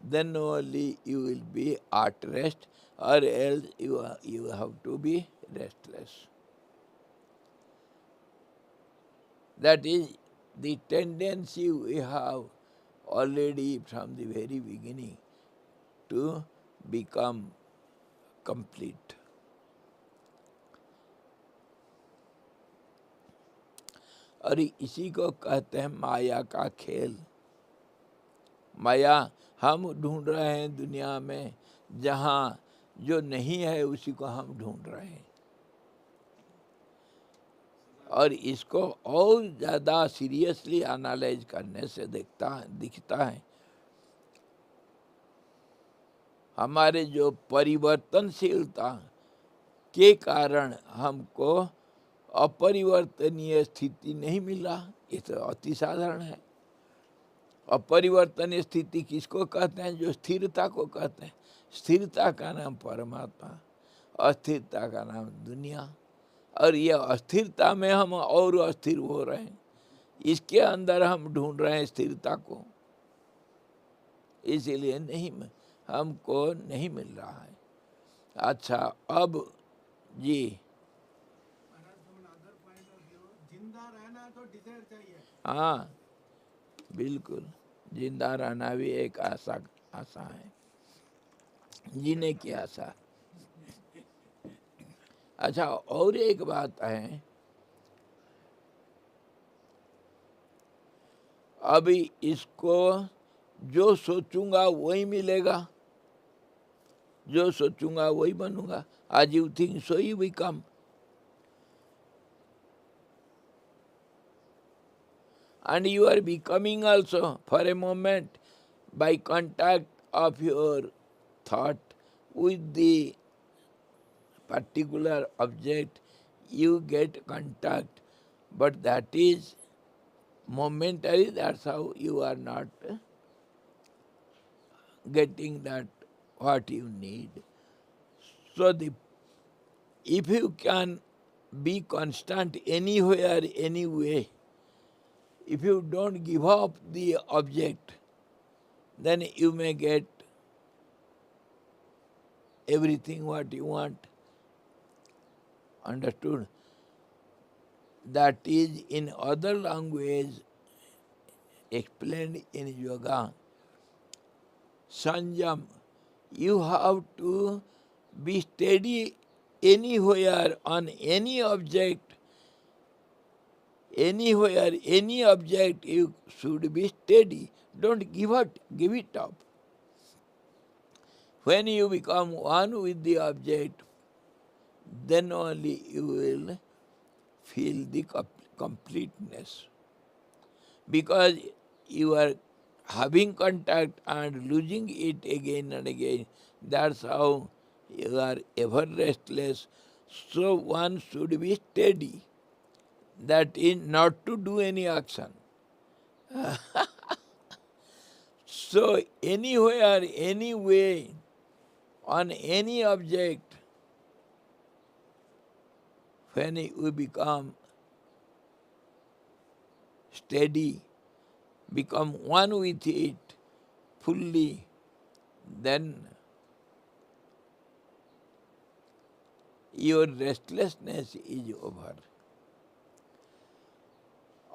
[SPEAKER 1] Then only you will be at rest, or else you have to be restless. That is the tendency we have already from the very beginning to become complete. और इसी को कहते हैं माया का खेल. माया हम ढूंढ रहे हैं दुनिया में, जहाँ जो नहीं है उसी को हम ढूंढ रहे हैं. और इसको और ज़्यादा सीरियसली एनालाइज करने से दिखता है हमारे जो परिवर्तनशीलता के कारण हमको अपरिवर्तनीय स्थिति नहीं मिला. ये तो अति साधारण है. अपरिवर्तनीय स्थिति किसको कहते हैं? जो स्थिरता को कहते हैं. स्थिरता का नाम परमात्मा, अस्थिरता का नाम दुनिया. और ये अस्थिरता में हम और अस्थिर हो रहे हैं. इसके अंदर हम ढूंढ रहे हैं स्थिरता को, इसीलिए हमको नहीं मिल रहा है. अच्छा, अब जी.
[SPEAKER 2] जिंदा रहना है तो डिजायर चाहिए.
[SPEAKER 1] हाँ, बिल्कुल. जिंदा रहना भी एक आशा है, जीने की आशा. अच्छा, और एक बात है, अभी इसको जो सोचूंगा वही मिलेगा, जो सोचूंगा वही बनूंगा. As you think, so you become. And you are becoming also for a moment by contact of your thought with the particular object. You get contact, but that is momentary. That's how you are not getting that what you need. So if you can be constant anywhere, anyway, if you don't give up the object, then you may get everything what you want. understood? That is in other language explained in yoga. Sanjam, you have to be steady anywhere on any object, anywhere, any object you should be steady. Don't give it up. When you become one with the object, then only you will feel the completeness. Because you are having contact and losing it again and again. That's how you are ever restless. So one should be steady. That is not to do any action. So anywhere, any way, on any object, when we become steady, become one with it fully, then your restlessness is over.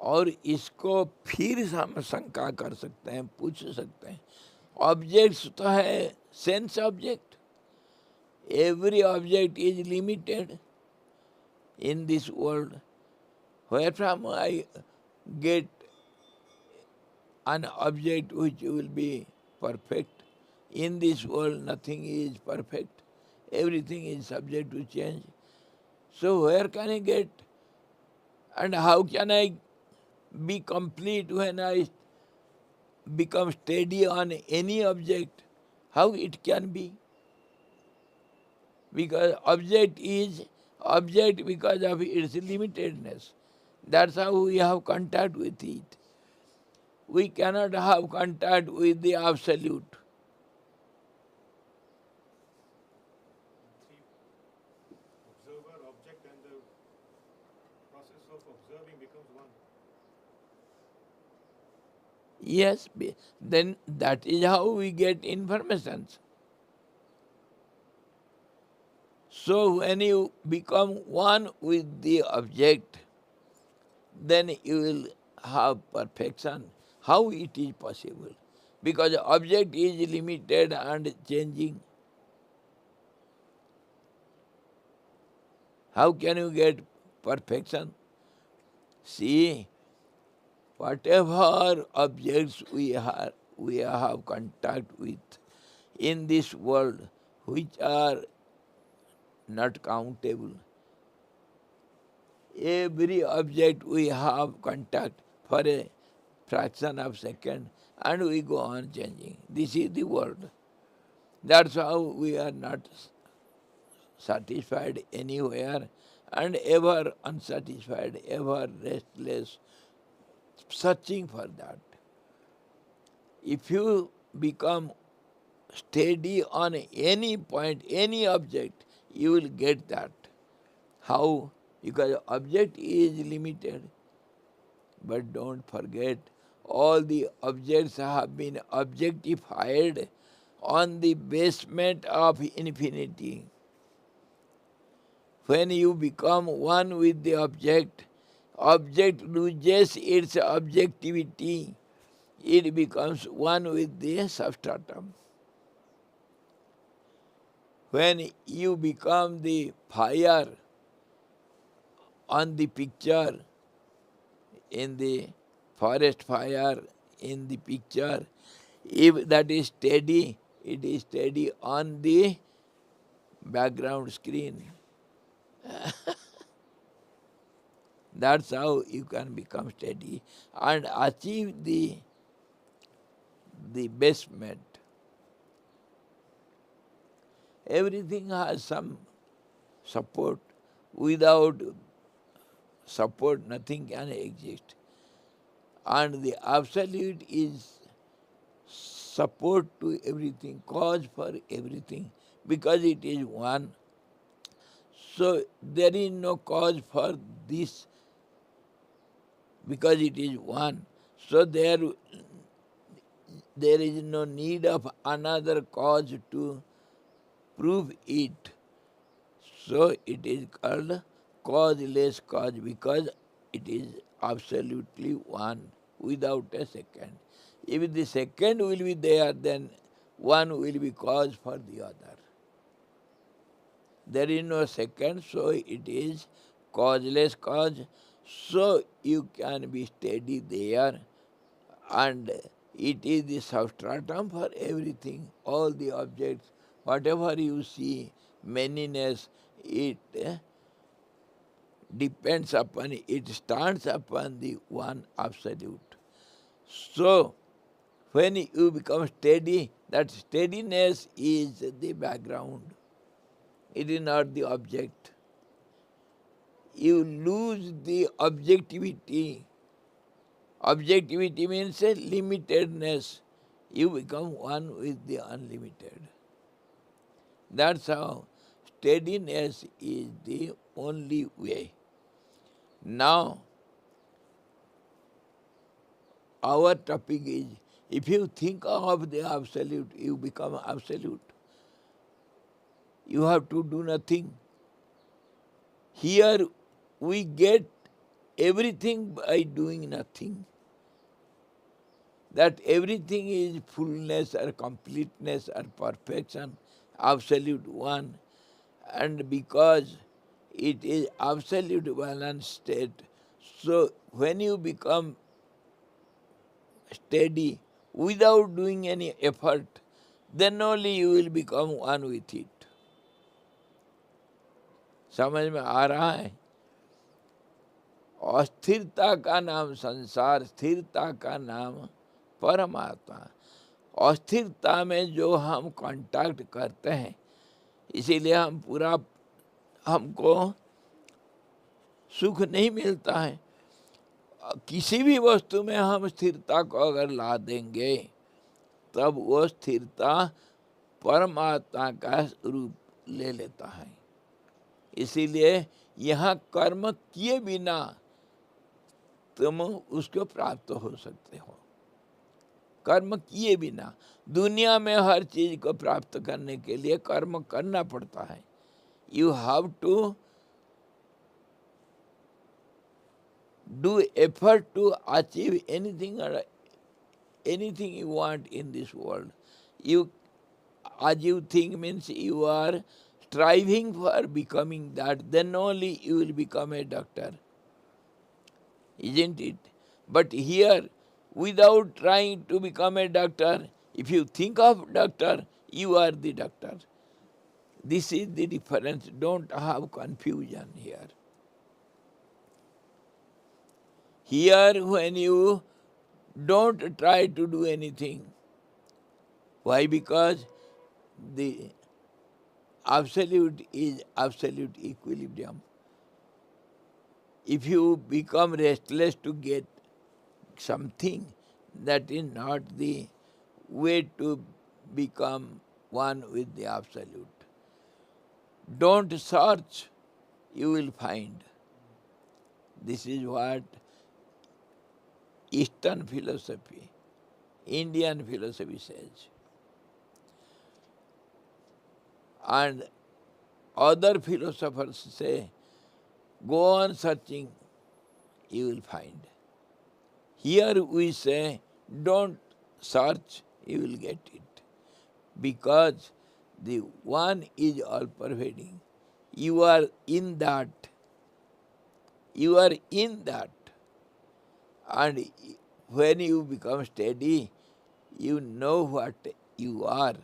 [SPEAKER 1] और इसको फिर हम शंका कर सकते हैं, पूछ सकते हैं, ऑब्जेक्ट्स तो है sense object. Every object is limited in this world. Where from I get an object which will be perfect? In this world nothing is perfect. Everything is subject to change. So where can I get? And how can I be complete when I become steady on any object? How it can be? Because object is object because of its limitedness. That's how we have contact with it. We cannot have contact with the absolute.
[SPEAKER 2] Observer, object, and the process of observing becomes one.
[SPEAKER 1] Yes, then that is how we get information. So when you become one with the object, then you will have perfection. How it is possible? Because the object is limited and changing. How can you get perfection? See, whatever objects we have contact with in this world, which are not countable. Every object we have contact for a fraction of second and we go on changing. This is the world. That's how we are not satisfied anywhere and ever unsatisfied, ever restless, searching for that. If you become steady on any point, any object, you will get that. How? Because object is limited. But don't forget, all the objects have been objectified on the basement of infinity. When you become one with the object, object loses its objectivity. It becomes one with the substratum. When you become the fire on the picture, in the forest fire, in the picture, if that is steady, it is steady on the background screen. That's how you can become steady and achieve the basement. Everything has some support. Without support, nothing can exist. And the absolute is support to everything, cause for everything, because it is one. So there is no cause for this, because it is one. So there is no need of another cause to prove it. So it is called causeless cause, because it is absolutely one without a second. If the second will be there, then one will be cause for the other. There is no second, so it is causeless cause. So you can be steady there, and it is the substratum for everything. All the objects, whatever you see, manyness, it depends upon, it stands upon the one absolute. So when you become steady, that steadiness is the background. It is not the object. You lose the objectivity. Objectivity means a limitedness. You become one with the unlimited. That's how steadiness is the only way. Now, our topic is, if you think of the absolute, you become absolute. You have to do nothing. Here we get everything by doing nothing. That everything is fullness or completeness or perfection, absolute one. And because it is absolute balanced state, so when you become steady without doing any effort, then only you will become one with it. समझ में आ रहा है? अस्थिरता का नाम संसार, स्थिरता का नाम परमात्मा। अस्थिरता में जो हम कांटेक्ट करते हैं, इसीलिए हमको सुख नहीं मिलता है। किसी भी वस्तु में हम स्थिरता को अगर ला देंगे, तब वो स्थिरता परमात्मा का रूप ले लेता है। इसीलिए यहाँ कर्म किए बिना तुम उसको प्राप्त हो सकते हो। कर्म किए बिना, दुनिया में हर चीज को प्राप्त करने के लिए कर्म करना पड़ता है। You have to do effort to achieve anything you want in this world. You achieve thing means you are striving for becoming that, then only you will become a doctor. Isn't it? But here, without trying to become a doctor, if you think of doctor, you are the doctor. This is the difference. Don't have confusion here. Here, when you don't try to do anything, why? Because the absolute is absolute equilibrium. If you become restless to get something, that is not the way to become one with the absolute. Don't search, you will find. This is what Eastern philosophy, Indian philosophy says. And other philosophers say, go on searching, you will find. Here we say, don't search, you will get it. Because the one is all pervading. You are in that. You are in that. And when you become steady, you know what you are.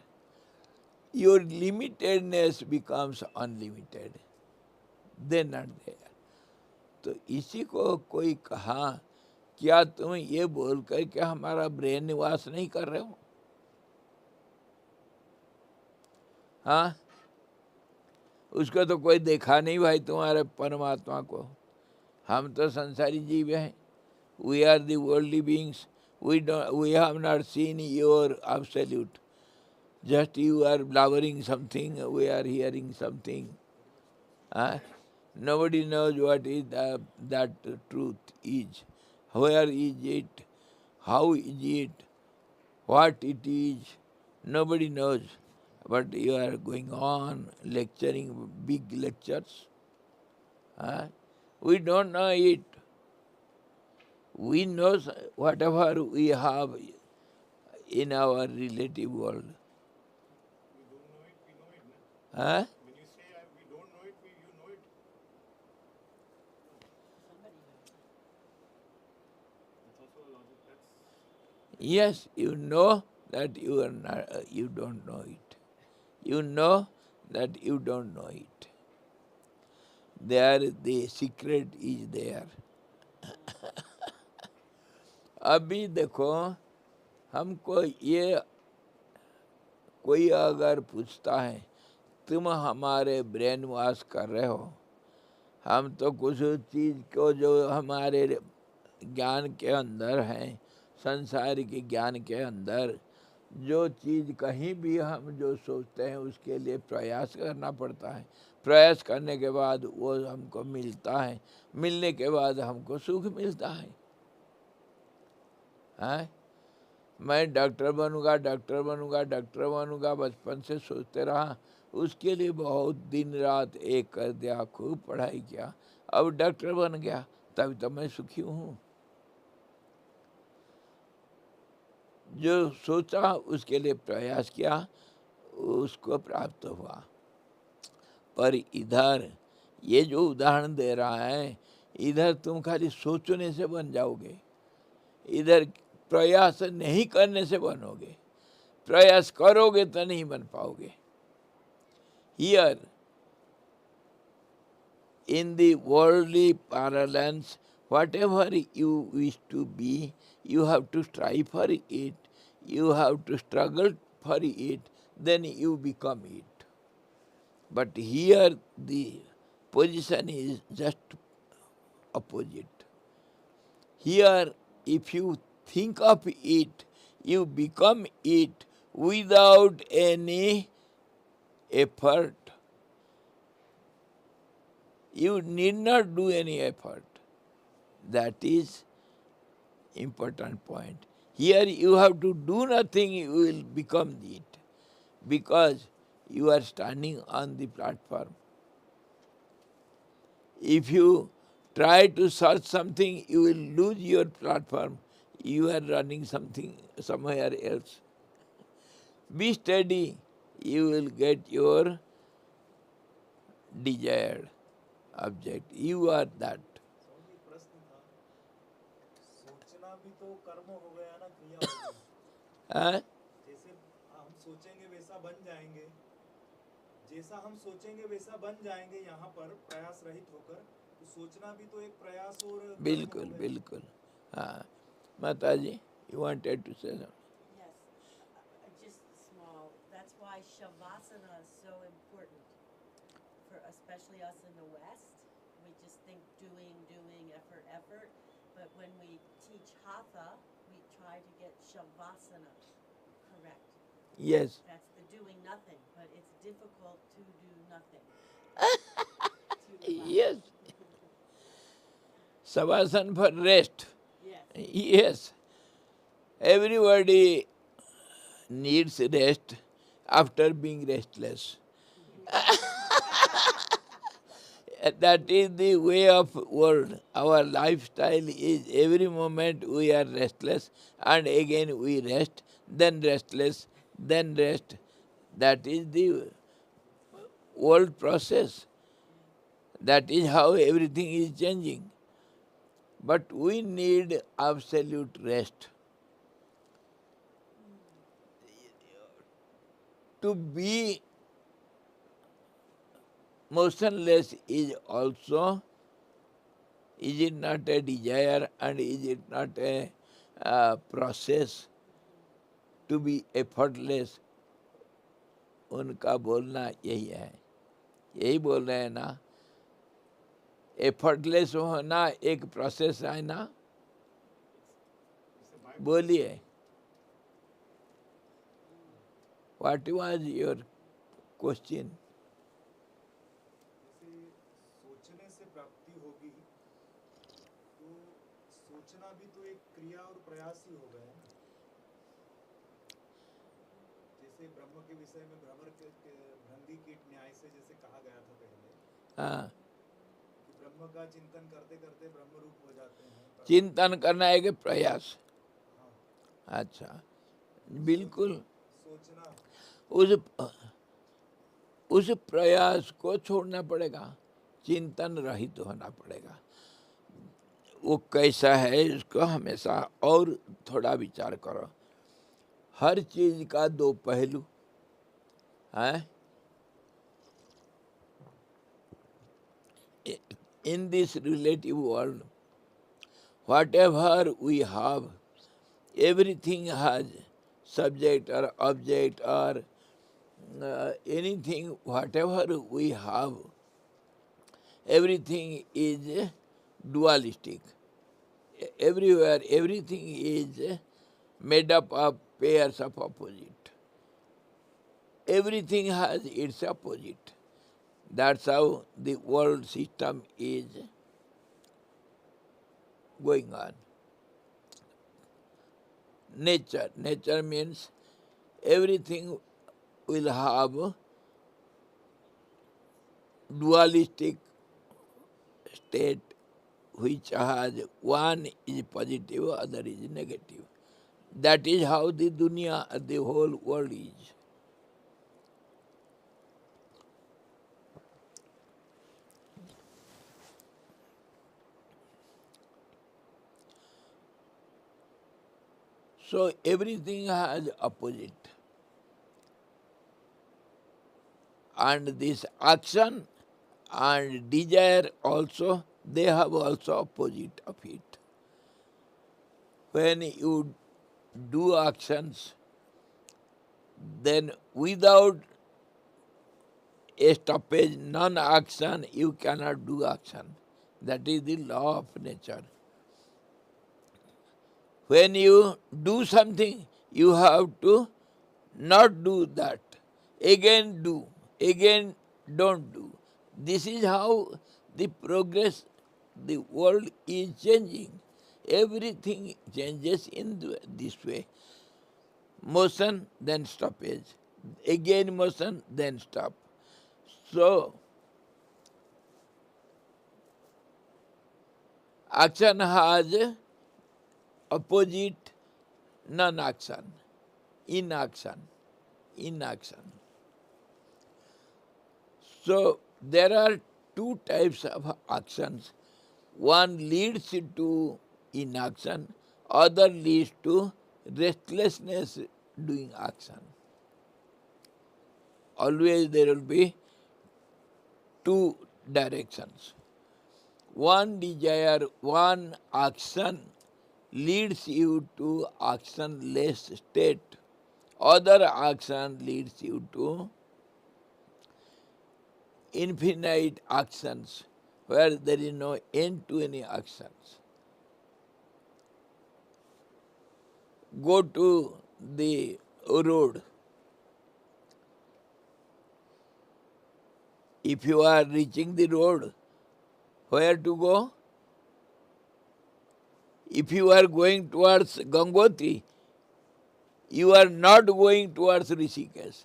[SPEAKER 1] Your limitedness becomes unlimited. They not there. तो इसी को कोई कहा, क्या तुम ये बोल कर के हमारा ब्रेन निवास नहीं कर रहे हो? हाँ, उसको तो कोई देखा नहीं भाई तुम्हारे परमात्मा को। हम तो संसारी जीव हैं. We are the worldly beings. We have not seen your absolute. Just you are blabbering something, we are hearing something. Nobody knows what is that truth is. Where is it? How is it? What it is? Nobody knows. But you are going on lecturing big lectures. Huh? We don't know it. We know whatever we have in our relative world.
[SPEAKER 2] We don't know it, we know it. Na?
[SPEAKER 1] Huh?
[SPEAKER 2] When you say we don't know it, you know it.
[SPEAKER 3] Somebody knows.
[SPEAKER 2] That's also a logic. That's
[SPEAKER 1] Yes, you know that you are not, you don't know it. You know that you don't know it. There, the secret is there. अभी देखो, हमको ये कोई अगर पूछता है तुम हमारे ब्रेन वॉश कर रहे हो, हम तो कुछ चीज़ को जो हमारे ज्ञान के अंदर है, संसार के ज्ञान के अंदर जो चीज़ कहीं भी हम जो सोचते हैं उसके लिए प्रयास करना पड़ता है। प्रयास करने के बाद वो हमको मिलता है, मिलने के बाद हमको सुख मिलता है। हैं? मैं डॉक्टर बनूंगा, डॉक्टर बनूंगा, डॉक्टर बनूंगा बचपन से सोचते रहा, उसके लिए बहुत दिन रात एक कर दिया, खूब पढ़ाई किया, अब डॉक्टर बन गया, तभी तो मैं सुखी हूँ। जो सोचा उसके लिए प्रयास किया, उसको प्राप्त हुआ। पर इधर ये जो उदाहरण दे रहा है, इधर तुम खाली सोचने से बन जाओगे, इधर प्रयास नहीं करने से बनोगे, प्रयास करोगे तो नहीं बन पाओगे। Here, in the worldly parlance, whatever you wish to be, you have to strive for it, you have to struggle for it, then you become it. But here the position is just opposite. Here, if you think of it, you become it without any effort. You need not do any effort. That is important point. Here you have to do nothing, you will become it, because you are standing on the platform. If you try to search something, you will lose your platform. You are running something somewhere else. Be steady, you will get your desired object. You are that.
[SPEAKER 2] स्वामी प्रश्न था, सोचना भी तो कर्म हो गया ना, क्रिया हो गई।
[SPEAKER 1] Huh?
[SPEAKER 2] जैसे हम सोचेंगे वैसा बन जाएंगे, जैसा हम सोचेंगे वैसा बन जाएंगे यहाँ पर प्रयास रहित होकर, तो सोचना भी तो एक प्रयास और कर्म हो
[SPEAKER 1] बिल्कुल
[SPEAKER 2] गया।
[SPEAKER 1] बिल्कुल। हाँ माता जी, you wanted to say something?
[SPEAKER 3] Yes, just small. That's why Shavasana is so important for especially us in the West. We just think doing, effort, effort. But when we teach Hatha, we try to get Shavasana correct.
[SPEAKER 1] Yes.
[SPEAKER 3] That's the doing nothing, but it's difficult to do nothing. To relax.
[SPEAKER 1] Yes. Savasana for rest.
[SPEAKER 3] Yes.
[SPEAKER 1] Yes. Everybody needs rest after being restless. That is the way of world. Our lifestyle is every moment we are restless and again we rest, then restless, then rest. That is the world process. That is how everything is changing. But we need absolute rest. To be motionless is also, is it not a desire and is it not a process? To be effortless, उनका बोलना यही है, यही बोल रहे हैं ना। Effortless होना एक प्रोसेस है ना। बोलिए, व्हाट वाज योर क्वेश्चन?
[SPEAKER 2] जैसे सोचने से प्राप्ति होगी, तो सोचना भी तो एक क्रिया और प्रयास ही हो गया ना। जैसे ब्रह्म के विषय में भ्रंगी कीट न्याय से जैसे कहा गया था पहले,
[SPEAKER 1] हाँ
[SPEAKER 2] कि ब्रह्म का चिंतन करते करते ब्रह्म रूप हो जाते हैं।
[SPEAKER 1] चिंतन करना है कि प्रयास?
[SPEAKER 2] हाँ,
[SPEAKER 1] अच्छा, बिल्कुल।
[SPEAKER 2] सोचना।
[SPEAKER 1] उस उस प्रयास को छोड़ना पड़ेगा, चिंतन रहित होना पड़ेगा। वो कैसा है इसको हमेशा और थोड़ा विचार करो। हर चीज का दो पहलू है। In this relative world, whatever we have, everything has subject or object or anything, whatever we have, everything is dualistic. Everywhere, everything is made up of pairs of opposite. Everything has its opposite. That's how the world system is going on. Nature means everything will have dualistic state, which has one is positive, other is negative. That is how the dunya, the whole world is. So everything has opposite. And this action and desire also, they have also opposite of it. When you do actions, then without a stoppage, non-action, you cannot do action. That is the law of nature. When you do something, you have to not do that. Again do, again don't do. This is how the progress, the world is changing. Everything changes in this way. Motion, then stoppage. Again motion, then stop. So, action has opposite non-action, inaction, inaction. So, there are two types of actions. One leads to inaction, other leads to restlessness doing action. Always there will be two directions. One desire, one action leads you to actionless state. Other action leads you to infinite actions where there is no end to any actions. Go to the road. If you are reaching the road, where to go? If you are going towards Gangotri, you are not going towards Rishikesh.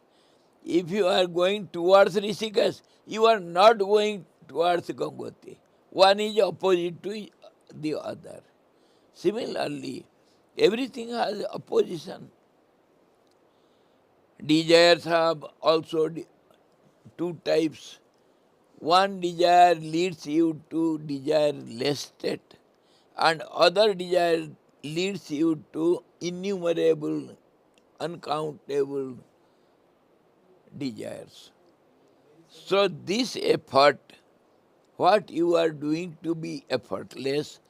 [SPEAKER 1] If you are going towards Rishikesh, you are not going towards Gangotri. One is opposite to the other. Similarly, everything has opposition. Desires have also two types. One desire leads you to desireless state, and other desire leads you to innumerable, uncountable desires. So this effort, what you are doing to be effortless,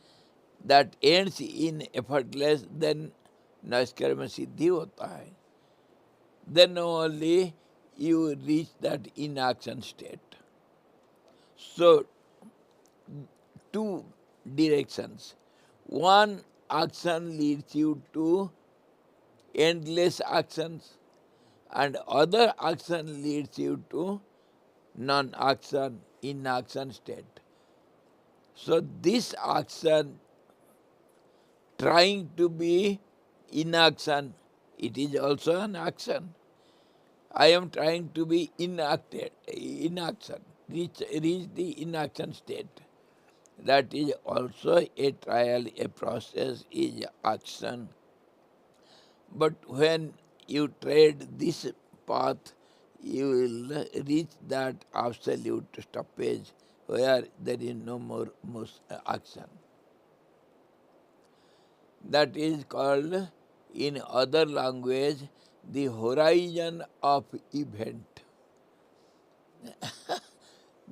[SPEAKER 1] that ends in effortless, then नष्कर्म सिद्धि होता है. Then only you reach that inaction state. So, two directions. One action leads you to endless actions, and other action leads you to non-action, inaction state. So this action, trying to be inaction, it is also an action. I am trying to be inaction, reach the inaction state. That is also a trial, a process, is action. But when you tread this path, you will reach that absolute stoppage where there is no more action. That is called, in other language, the horizon of event.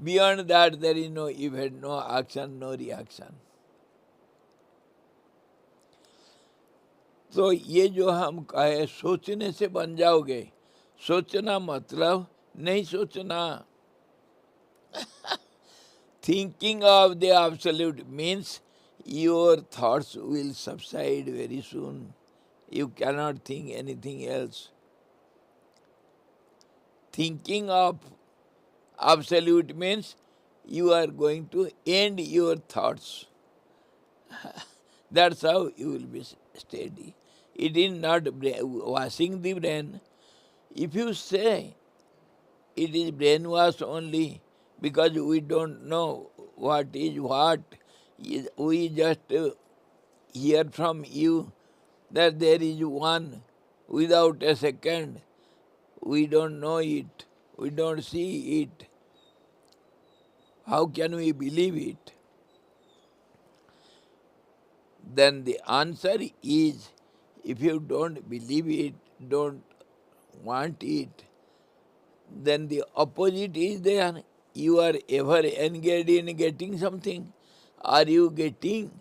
[SPEAKER 1] Beyond that, there is no event, no action, no reaction. तो ये जो हम कहे सोचने से बन जाओगे, सोचना मतलब नहीं सोचना. Thinking of the absolute means your thoughts will subside very soon. You cannot think anything else. Thinking of absolute means you are going to end your thoughts. That's how you will be steady. It is not washing the brain. If you say it is brainwash only because we don't know what is what, we just hear from you that there is one without a second. We don't know it. We don't see it. How can we believe it? Then the answer is, if you don't believe it, don't want it, then the opposite is there. You are ever engaged in getting something. Are you getting?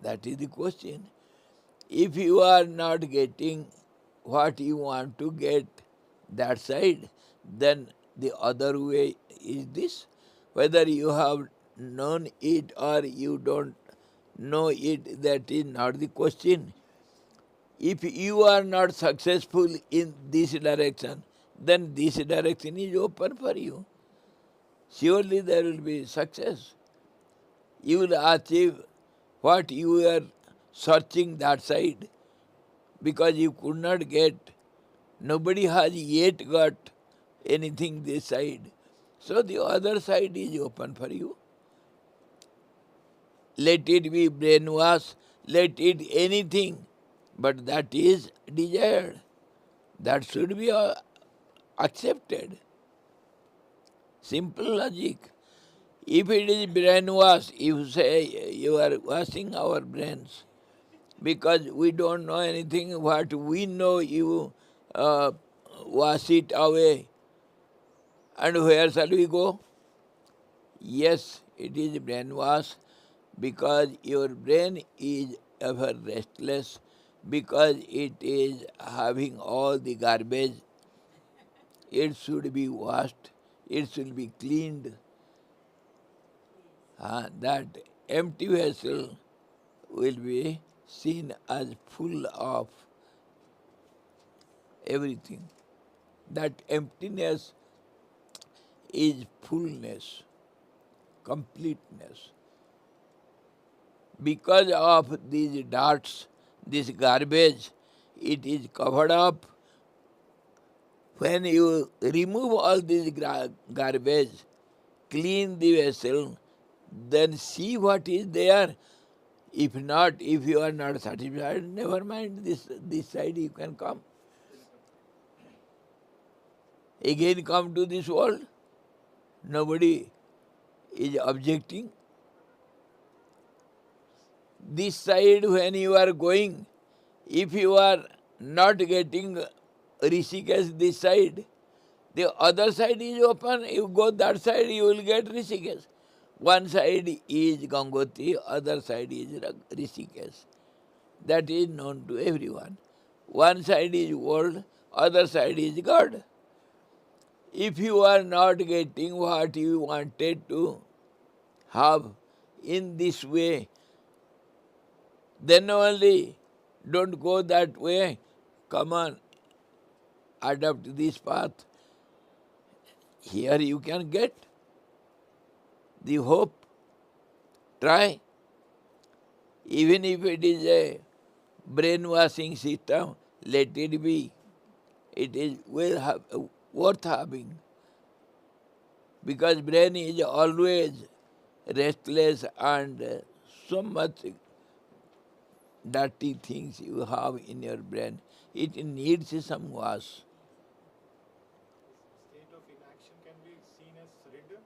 [SPEAKER 1] That is the question. If you are not getting what you want to get, that side, then the other way is this. Whether you have known it or you don't know it, that is not the question. If you are not successful in this direction, then this direction is open for you. Surely there will be success. You will achieve what you were searching that side, because you could not get. Nobody has yet got anything this side. So the other side is open for you. Let it be brainwash, let it anything, but that is desired. That should be accepted. Simple logic. If it is brainwash, you say you are washing our brains because we don't know anything. What we know, you wash it away. And where shall we go? Yes, it is brainwash because your brain is ever restless, because it is having all the garbage. It should be washed, it should be cleaned. That empty vessel will be seen as full of everything. That emptiness is fullness, completeness. Because of these darts, this garbage, it is covered up. When you remove all this garbage, clean the vessel, then see what is there. If not, if you are not satisfied, never mind, this side you can come. Again come to this world. Nobody is objecting. This side when you are going, if you are not getting Rishikesh this side, the other side is open. You go that side, you will get Rishikesh. One side is Gangoti, other side is Rishikesh. That is known to everyone. One side is world, other side is God. If you are not getting what you wanted to have in this way, then only don't go that way. Come on, adopt this path. Here you can get the hope. Try. Even if it is a brainwashing system, let it be. It is worth having. Because brain is always restless and so much dirty things you have in your brain. It needs some wash.
[SPEAKER 2] State of inaction can be seen as surrender.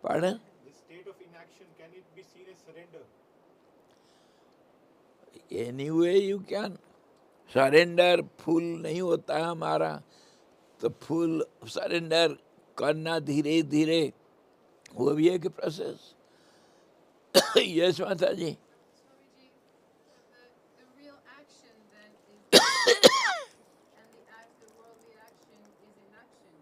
[SPEAKER 1] Pardon?
[SPEAKER 2] This state of inaction, can it be seen as surrender?
[SPEAKER 1] Anyway you can. Surrender फूल नहीं होता है हमारा, तो फूल surrender करना धीरे धीरे, वो भी एक प्रोसेस. यस माता जी.
[SPEAKER 4] Swamiji, the real action then is and the worldly action is inaction.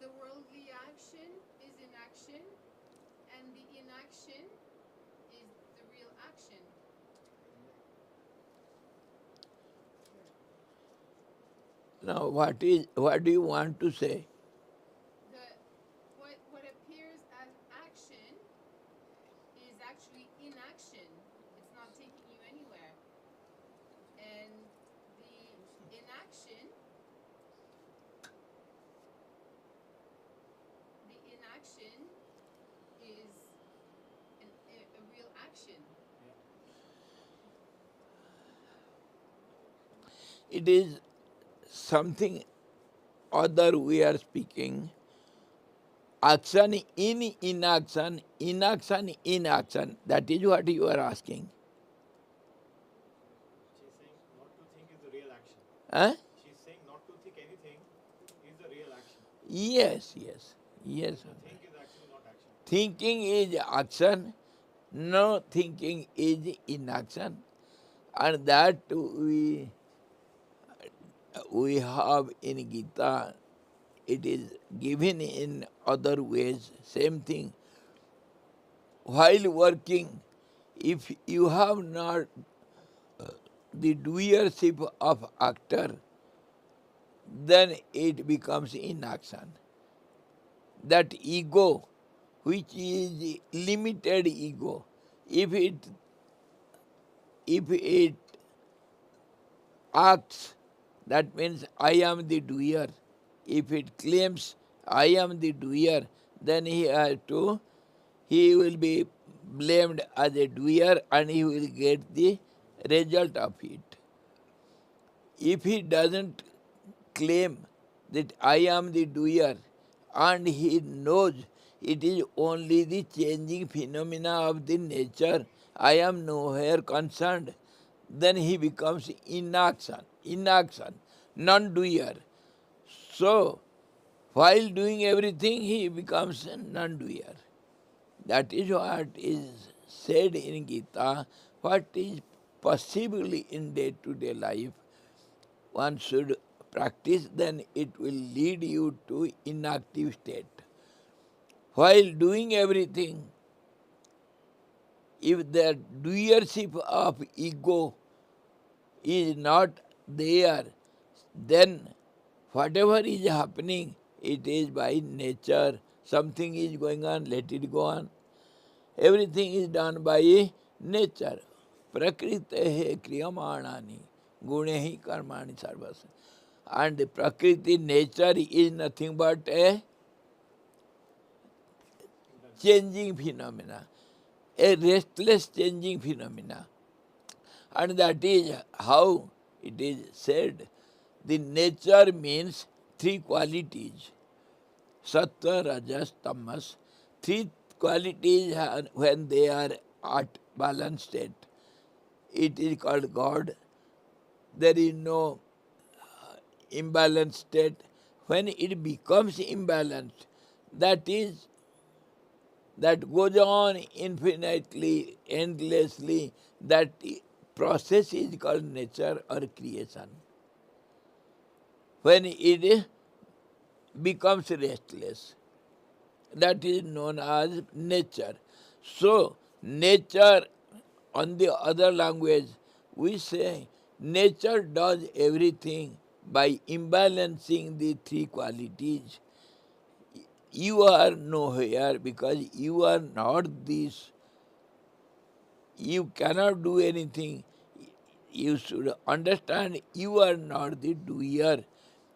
[SPEAKER 4] The worldly action is inaction, and the inaction is the real action.
[SPEAKER 1] Now what do you want to say?
[SPEAKER 4] The what appears as action is actually inaction. It's not taking you anywhere. And the inaction is a real action.
[SPEAKER 1] It is something other we are speaking. Action in inaction, inaction in action. That is what you are asking.
[SPEAKER 2] She's saying not to think is the real action.
[SPEAKER 1] Huh?
[SPEAKER 2] She's saying not to think anything is the real action.
[SPEAKER 1] Yes, yes, yes.
[SPEAKER 2] Think is actually not action.
[SPEAKER 1] Thinking is action, no thinking is inaction. And that we have in Gita. It is given in other ways, same thing. While working, if you have not the doership of actor, then it becomes inaction. That ego, which is limited ego, if it acts, that means I am the doer. If it claims I am the doer, then he will be blamed as a doer and he will get the result of it. If he doesn't claim that I am the doer and he knows it is only the changing phenomena of the nature, I am nowhere concerned, then he becomes inaction, non-doer. So, while doing everything, he becomes a non-doer. That is what is said in Gita. What is possibly in day-to-day life, one should practice, then it will lead you to inactive state. While doing everything, if the doership of ego is not there, then whatever is happening, it is by nature. Something is going on, let it go on. Everything is done by nature. Prakriti kriyamanani gunehi karmani sarvas. And Prakriti, nature, is nothing but a changing phenomena, a restless changing phenomena. And that is how it is said. The nature means three qualities. Sattva, Rajas, Tamas. Three qualities are, when they are at balanced state, it is called God. There is no imbalanced state. When it becomes imbalanced, that goes on infinitely, endlessly. That process is called nature or creation. When it becomes restless, that is known as nature. So, nature, on the other language, we say nature does everything by imbalancing the three qualities. You are nowhere because you are not this. You cannot do anything. You should understand you are not the doer.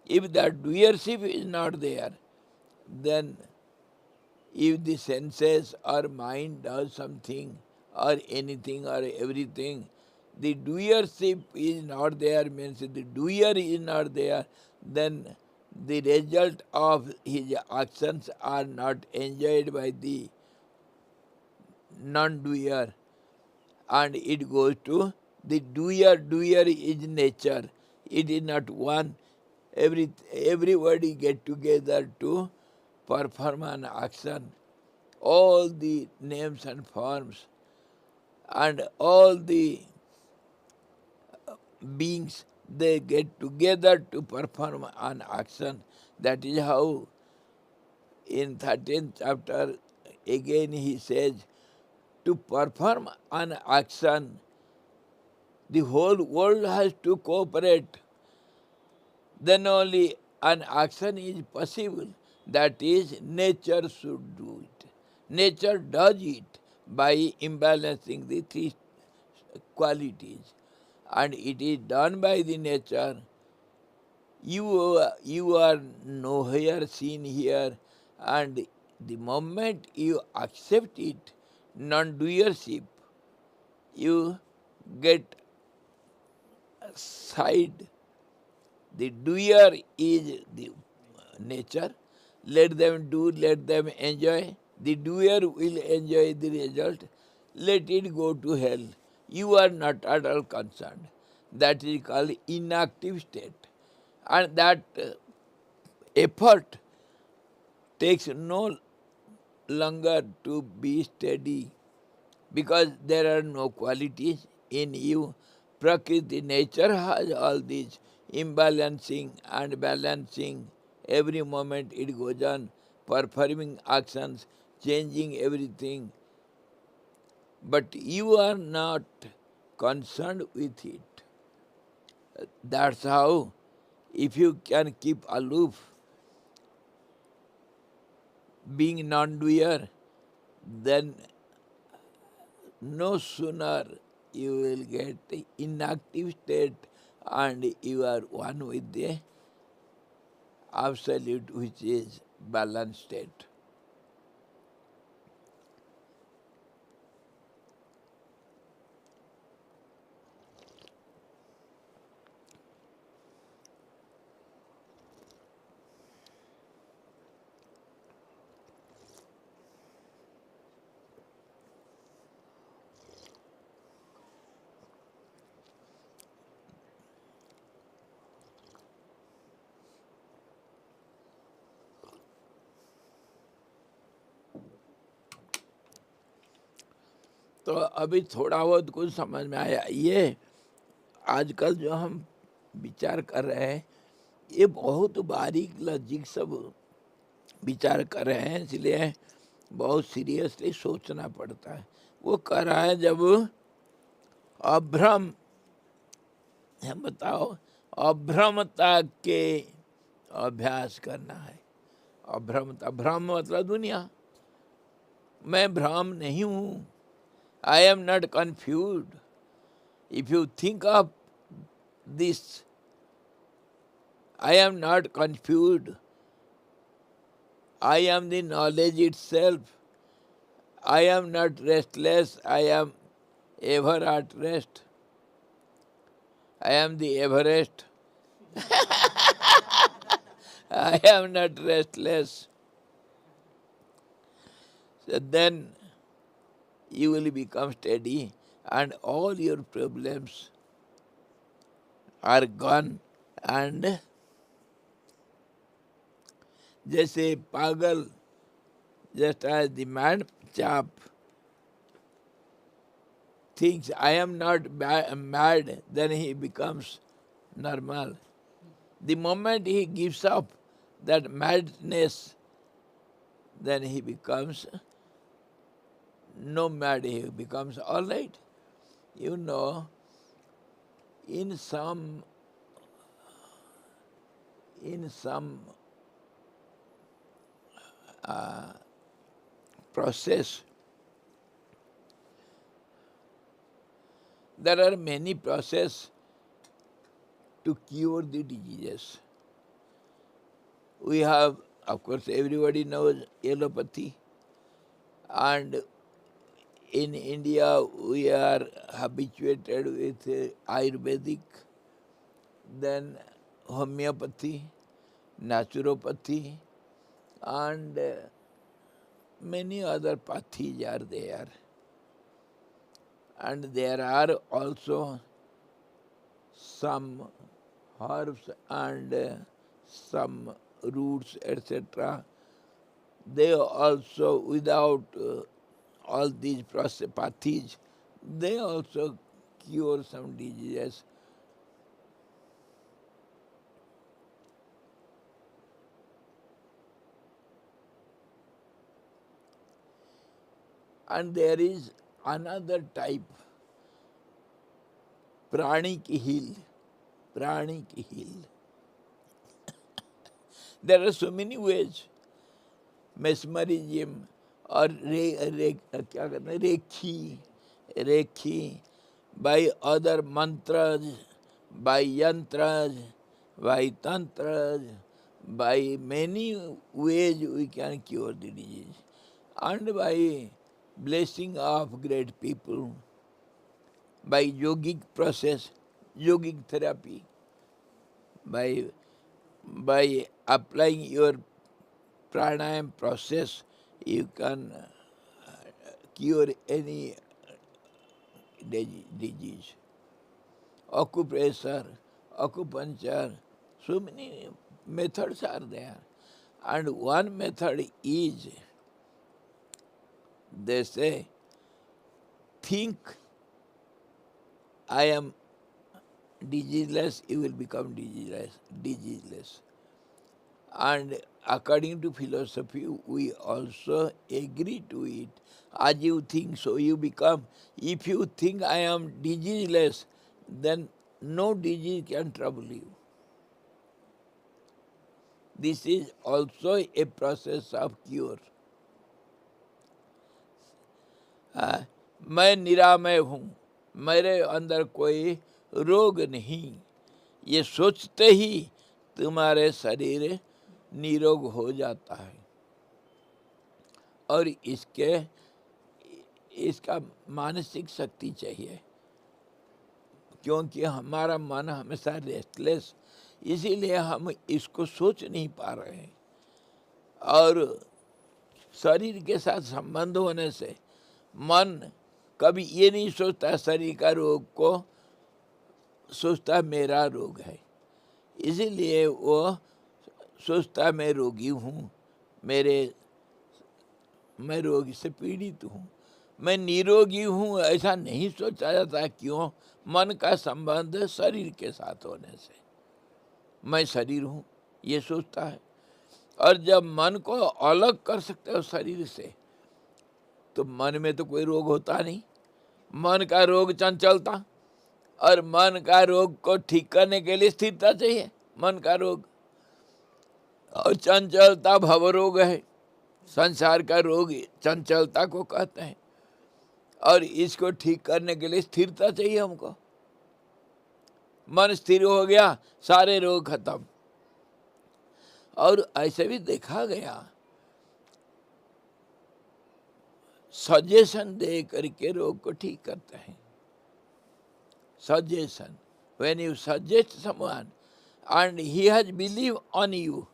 [SPEAKER 1] If that doership is not there, then if the senses or mind does something or anything or everything, the doership is not there, means the doer is not there, then the result of his actions are not enjoyed by the non-doer, and it goes to the doer. Doer is nature. It is not one. Everybody get together to perform an action. All the names and forms and all the beings, they get together to perform an action. That is how in 13th chapter again he says, to perform an action, the whole world has to cooperate. Then only an action is possible. That is, nature should do it. Nature does it by imbalancing the three qualities. And it is done by the nature. You are nowhere seen here, and the moment you accept it, non-doership, you get side. The doer is the nature. Let them do, let them enjoy. The doer will enjoy the result. Let it go to hell. You are not at all concerned. That is called inactive state. And that effort takes no longer to be steady, because there are no qualities in you. Prakriti, nature has all these imbalancing and balancing. Every moment it goes on, performing actions, changing everything. But you are not concerned with it. That's how, if you can keep aloof, being non-doer, then no sooner you will get inactive state and you are one with the absolute, which is balanced state. तो अभी थोड़ा बहुत कुछ समझ में आया। ये आजकल जो हम विचार कर रहे हैं, ये बहुत बारीक लॉजिक सब विचार कर रहे हैं, इसलिए बहुत सीरियसली सोचना पड़ता है। वो कह रहा है जब अभ्रम, बताओ, अभ्रमता के अभ्यास करना है। अभ्रमता, भ्रम मतलब दुनिया। मैं भ्रम नहीं हूँ। I am not confused. If you think of this, I am not confused. I am the knowledge itself. I am not restless. I am ever at rest. I am the Everest. I am not restless. So then you will become steady and all your problems are gone. And जैसे पागल, just as the mad chap thinks I am not mad, then he becomes normal. The moment he gives up that madness, then he becomes no mad, he becomes all right. You know, in some process, there are many processes to cure the diseases. We have of course, everybody knows allopathy. And in India, we are habituated with Ayurvedic, then homeopathy, naturopathy, and many other pathies are there. And there are also some herbs and some roots, etc. They also, without all these pathies, they also cure some diseases. And there is another type, pranic heal. Pranic heal. There are so many ways. Mesmerism or rekhi, by other mantras, by yantras, by tantras, by many ways we can cure the disease. And by blessing of great people, by yogic process, yogic therapy, by applying your pranayam process, you can cure any disease. Acupressure, acupuncture, so many methods are there. And one method is, they say, think I am diseaseless, you will become diseaseless. And according to philosophy, we also agree to it. As you think, so you become. If you think I am diseaseless, then no disease can trouble you. This is also a process of cure. मैं निरामय हूँ, मेरे अंदर कोई रोग नहीं, ये सोचते ही तुम्हारे शरीर निरोग हो जाता है. और इसका मानसिक शक्ति चाहिए, क्योंकि हमारा मन हमेशा रेस्टलेस, इसीलिए हम इसको सोच नहीं पा रहे हैं. और शरीर के साथ संबंध होने से मन कभी ये नहीं सोचता शरीर का रोग को, सोचता मेरा रोग है. इसीलिए वो सोचता मैं रोगी हूँ, मैं रोग से पीड़ित हूँ. मैं निरोगी हूँ ऐसा नहीं सोचा जाता. क्यों? मन का संबंध शरीर के साथ होने से. मैं शरीर हूँ ये सोचता है. और जब मन को अलग कर सकते हो शरीर से, तो मन में तो कोई रोग होता नहीं. मन का रोग चंचलता, और मन का रोग को ठीक करने के लिए स्थिरता चाहिए. मन का रोग और चंचलता भव रोग है. संसार का रोग चंचलता को कहते हैं, और इसको ठीक करने के लिए स्थिरता चाहिए हमको. मन स्थिर हो गया, सारे रोग खत्म. और ऐसे भी देखा गया, सजेशन दे करके रोग को ठीक करते हैं. Suggestion. When you suggest someone and he has believed on you,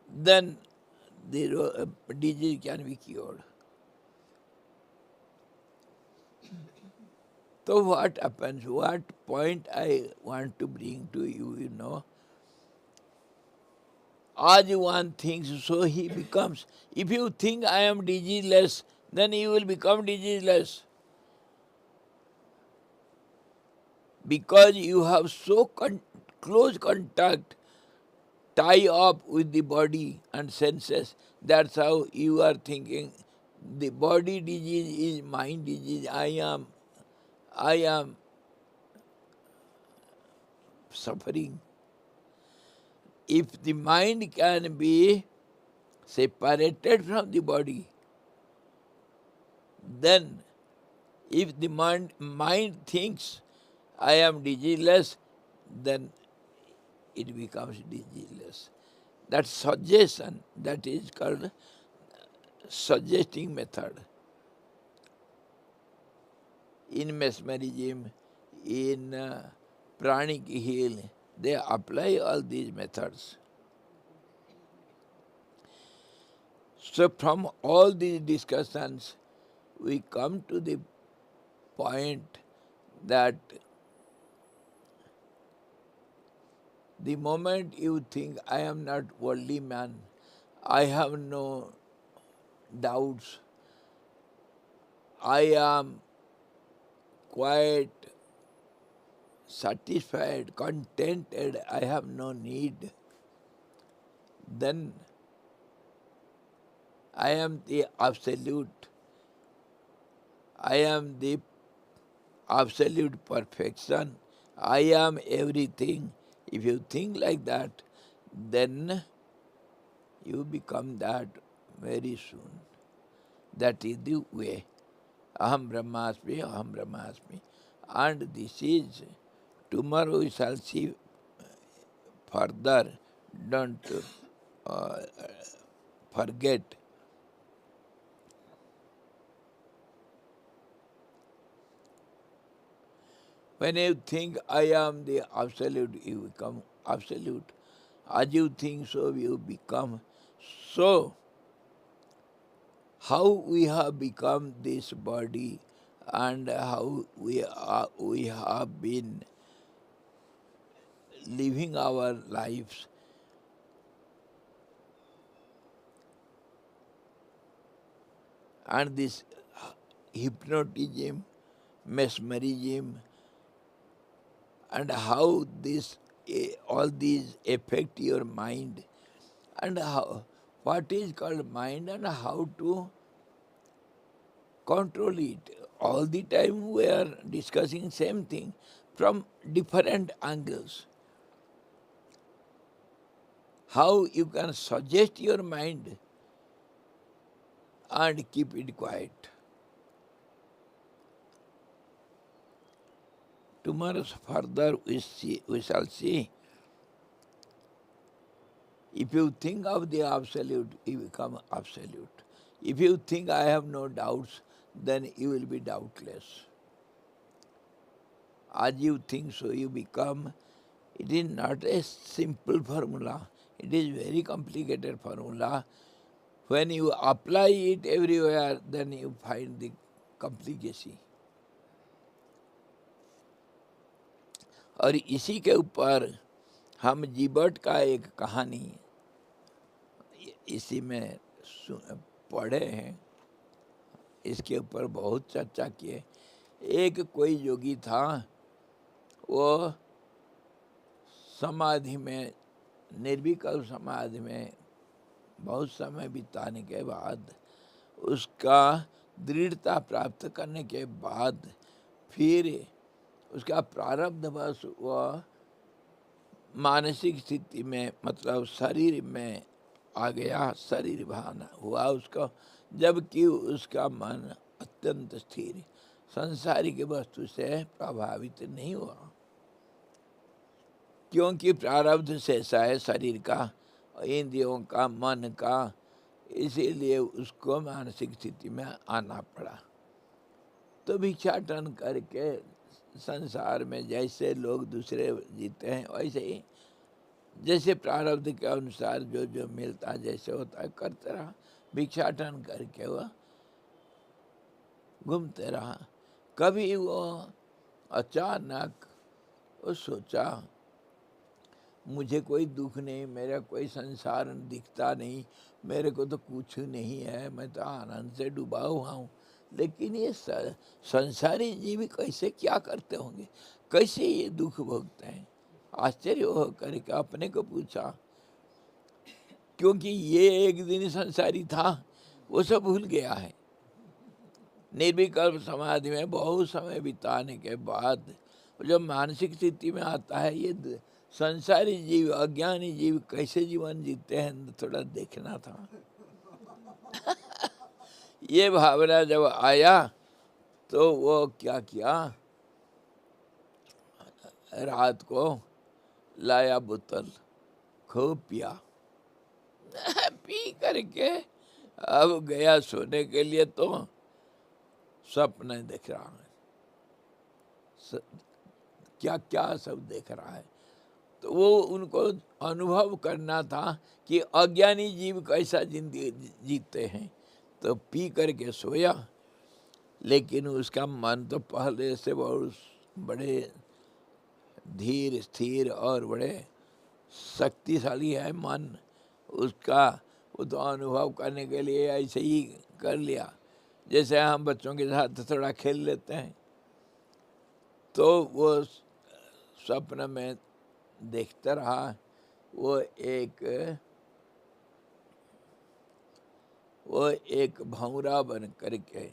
[SPEAKER 1] then the disease can be cured. So what happens? What point I want to bring to you, as one thinks, so he becomes. If you think I am diseaseless, then you will become diseaseless. Because you have so close contact, tie up with the body and senses. That's how you are thinking. The body disease is mind disease. I am suffering. If the mind can be separated from the body, then if the mind thinks I am diseaseless, then it becomes diseaseless. that suggestion, that is called suggesting method. In mesmerism, in pranic heal, they apply all these methods. So from all these discussions, we come to the point that the moment you think, I am not worldly man, I have no doubts, I am quite satisfied, contented, I have no need, then I am the absolute, I am the absolute perfection, I am everything. If you think like that, then you become that very soon. That is the way. Aham Brahmasmi, Aham Brahmasmi. And this is, tomorrow we shall see further. Don't uh, forget. When you think I am the absolute, you become absolute. As you think so, you become so. How we have become this body and how we have been living our lives, and this hypnotism, mesmerism, and how this all these affect your mind, and how what is called mind and how to control it. All the time we are discussing same thing from different angles. How you can suggest your mind and keep it quiet. Tomorrow further we shall see. If you think of the absolute, you become absolute. If you think I have no doubts, then you will be doubtless. As you think so, you become. It is not a simple formula. It is very complicated formula. When you apply it everywhere, then you find the complicacy. और इसी के ऊपर हम जीबट का एक कहानी इसी में पढ़े हैं, इसके ऊपर बहुत चर्चा किए। एक कोई योगी था, वो समाधि में, निर्विकल्प समाधि में बहुत समय बिताने के बाद, उसका दृढ़ता प्राप्त करने के बाद, फिर उसका प्रारब्धवश वह मानसिक स्थिति में, मतलब शरीर में आ गया, शरीर भावना हुआ उसको, जबकि उसका मन अत्यंत स्थिर, संसारिक वस्तु से प्रभावित नहीं हुआ, क्योंकि प्रारब्ध शेषा है शरीर का, इंद्रियों का, मन का, इसीलिए उसको मानसिक स्थिति में आना पड़ा। तो भिक्षाटन करके संसार में जैसे लोग दूसरे जीते हैं, वैसे ही जैसे प्रारब्ध के अनुसार जो जो मिलता जैसे होता है करते रहा, भिक्षाटन करके वह घूमते रहा। कभी वो अचानक वो सोचा, मुझे कोई दुख नहीं, मेरा कोई संसार दिखता नहीं, मेरे को तो कुछ नहीं है, मैं तो आनंद से डूबा हुआ हूँ, लेकिन ये संसारी जीव कैसे क्या करते होंगे, कैसे ये दुख भोगते हैं। आश्चर्य हो करके अपने को पूछा, क्योंकि ये एक दिन संसारी था, वो सब भूल गया है। निर्विकल्प समाधि में बहुत समय बिताने के बाद जब मानसिक स्थिति में आता है, ये संसारी जीव, अज्ञानी जीव कैसे जीवन जीते हैं, थोड़ा देखना था। ये भावना जब आया तो वो क्या किया, रात को लाया बोतल, खूब पिया, पी करके अब गया सोने के लिए, तो सपने देख रहा है, क्या क्या सब देख रहा है। तो वो उनको अनुभव करना था कि अज्ञानी जीव कैसा जिंदगी जीते हैं। तो पी करके सोया, लेकिन उसका मन तो पहले से बहुत बड़े धीर स्थिर और बड़े शक्तिशाली है मन उसका। वो तो अनुभव करने के लिए ऐसे ही कर लिया, जैसे हम बच्चों के साथ थोड़ा खेल लेते हैं। तो वो स्वप्न में देखता रहा, वो एक भंवरा बन करके,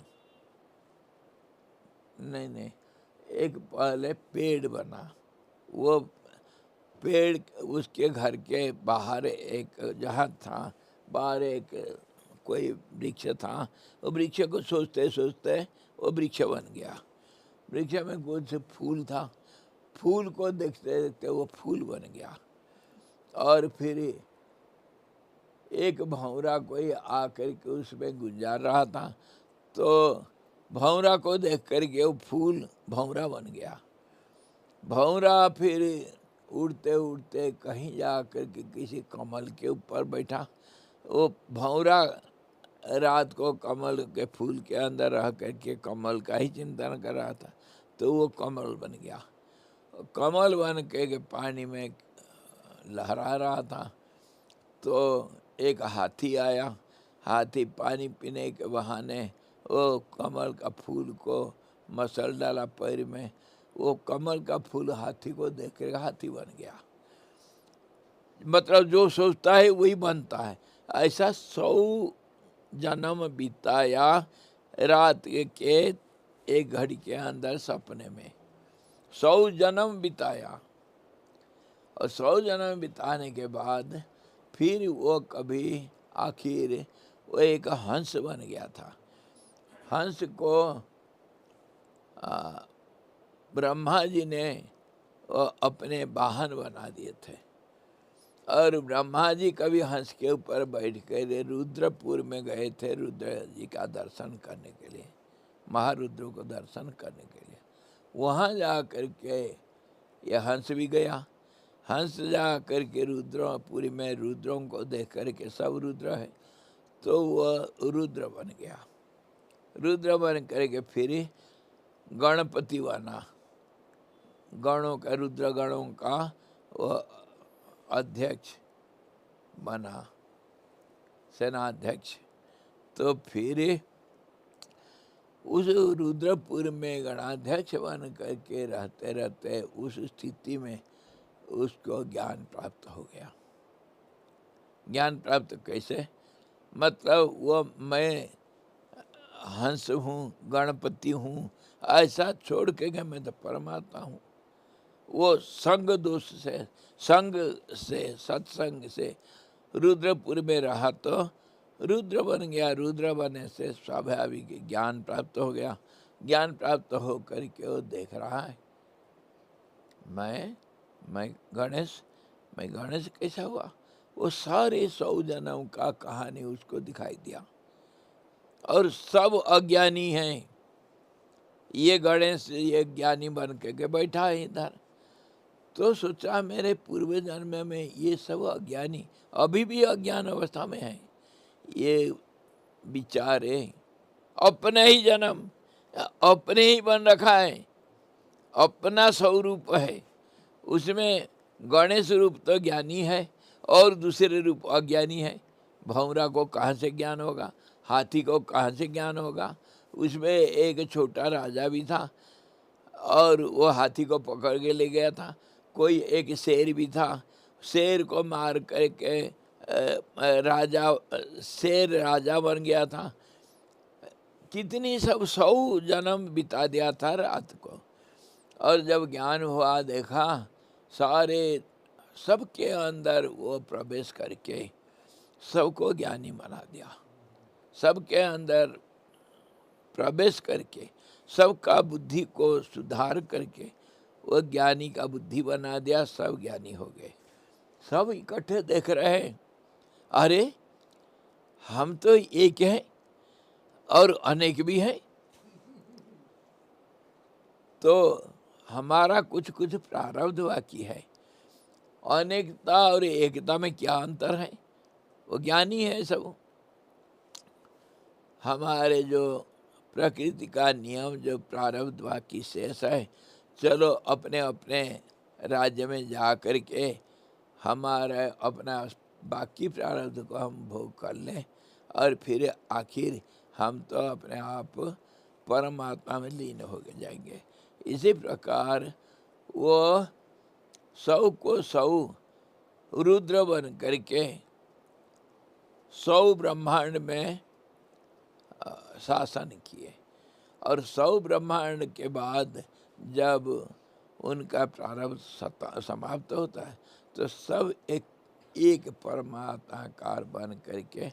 [SPEAKER 1] नहीं, एक पहले पेड़ बना। वो पेड़ उसके घर के बाहर एक जहाँ था, बाहर एक कोई वृक्ष था। वो वृक्ष को सोचते सोचते वो वृक्ष बन गया। वृक्ष में कुछ फूल था, फूल को देखते देखते वो फूल बन गया। और फिर एक भंवरा कोई आकर के उसमें गुंजार रहा था, तो भंवरा को देख करके वो फूल भंवरा बन गया। भंवरा फिर उड़ते उड़ते कहीं जा कर के किसी कमल के ऊपर बैठा। वो भंवरा रात को कमल के फूल के अंदर रह करके कमल का ही चिंतन कर रहा था, तो वो कमल बन गया। कमल बन के पानी में लहरा रहा था। तो एक हाथी आया। हाथी पानी पीने के बहाने वो कमल का फूल को मसल डाला पैर में। वो कमल का फूल हाथी को देख के हाथी बन गया। मतलब जो सोचता है वही बनता है। ऐसा 100 जन्म बिताया रात के एक घड़ी के अंदर सपने में। 100 जन्म बिताया, और 100 जन्म बिताने के बाद फिर वो कभी आखिर वो एक हंस बन गया था। हंस को ब्रह्मा जी ने अपने वाहन बना दिए थे, और ब्रह्मा जी कभी हंस के ऊपर बैठ कर रुद्रपुर में गए थे रुद्र जी का दर्शन करने के लिए, महारुद्र को दर्शन करने के लिए। वहाँ जा कर के यह हंस भी गया। हंस जा कर के रुद्रपुरी में रुद्रों को देख कर के सब रुद्र है, तो वह रुद्र बन गया। रुद्र बन करके फिर गणपति बना। गणों का, रुद्र गणों का वह अध्यक्ष बना, सेनाध्यक्ष। तो फिर उस रुद्रपुर में गणाध्यक्ष बन करके रहते रहते उस स्थिति में उसको ज्ञान प्राप्त हो गया। ज्ञान प्राप्त कैसे? मतलब वो मैं हंस हूँ, गणपति हूँ, ऐसा छोड़ के मैं तो परमात्मा हूँ। वो संग दोष से, संग से, सत्संग से रुद्रपुर में रहा तो रुद्र बन गया। रुद्र बनने से स्वाभाविक ज्ञान प्राप्त हो गया। ज्ञान प्राप्त हो करके वो देख रहा है, मैं गणेश कैसा हुआ। वो सारे 100 जन्म का कहानी उसको दिखाई दिया, और सब अज्ञानी हैं। ये गणेश ये ज्ञानी बन के बैठा है इधर। तो सोचा मेरे पूर्व जन्म में ये सब अज्ञानी अभी भी अज्ञान अवस्था में हैं। ये बिचारे अपने ही जन्म अपने ही बन रखा है, अपना स्वरूप है। उसमें गणेश रूप तो ज्ञानी है और दूसरे रूप अज्ञानी है। भंवरा को कहाँ से ज्ञान होगा, हाथी को कहाँ से ज्ञान होगा। उसमें एक छोटा राजा भी था और वो हाथी को पकड़ के ले गया था। कोई एक शेर भी था, शेर को मार करके शेर राजा बन गया था। कितनी सब 100 जन्म बिता दिया था रात को। और जब ज्ञान हुआ देखा सारे सबके अंदर वो प्रवेश करके सबको ज्ञानी बना दिया। सबके अंदर प्रवेश करके सबका बुद्धि को सुधार करके वो ज्ञानी का बुद्धि बना दिया। सब ज्ञानी हो गए। सब इकट्ठे देख रहे हैं अरे हम तो एक हैं और अनेक भी हैं, तो हमारा कुछ कुछ प्रारब्ध बाकी है। अनेकता और एकता में क्या अंतर है? वो ज्ञानी है सब। हमारे जो प्रकृति का नियम जो प्रारब्ध बाकी शेष है, चलो अपने अपने राज्य में जा कर के हमारा अपना बाकी प्रारब्ध को हम भोग कर लें, और फिर आखिर हम तो अपने आप परमात्मा में लीन हो जाएंगे। इसी प्रकार वो सौ को सौ रुद्र बन करके 100 ब्रह्मांड में शासन किए, और 100 ब्रह्मांड के बाद जब उनका प्रारब्ध समाप्त होता है तो सब एक परमात्माकार बन करके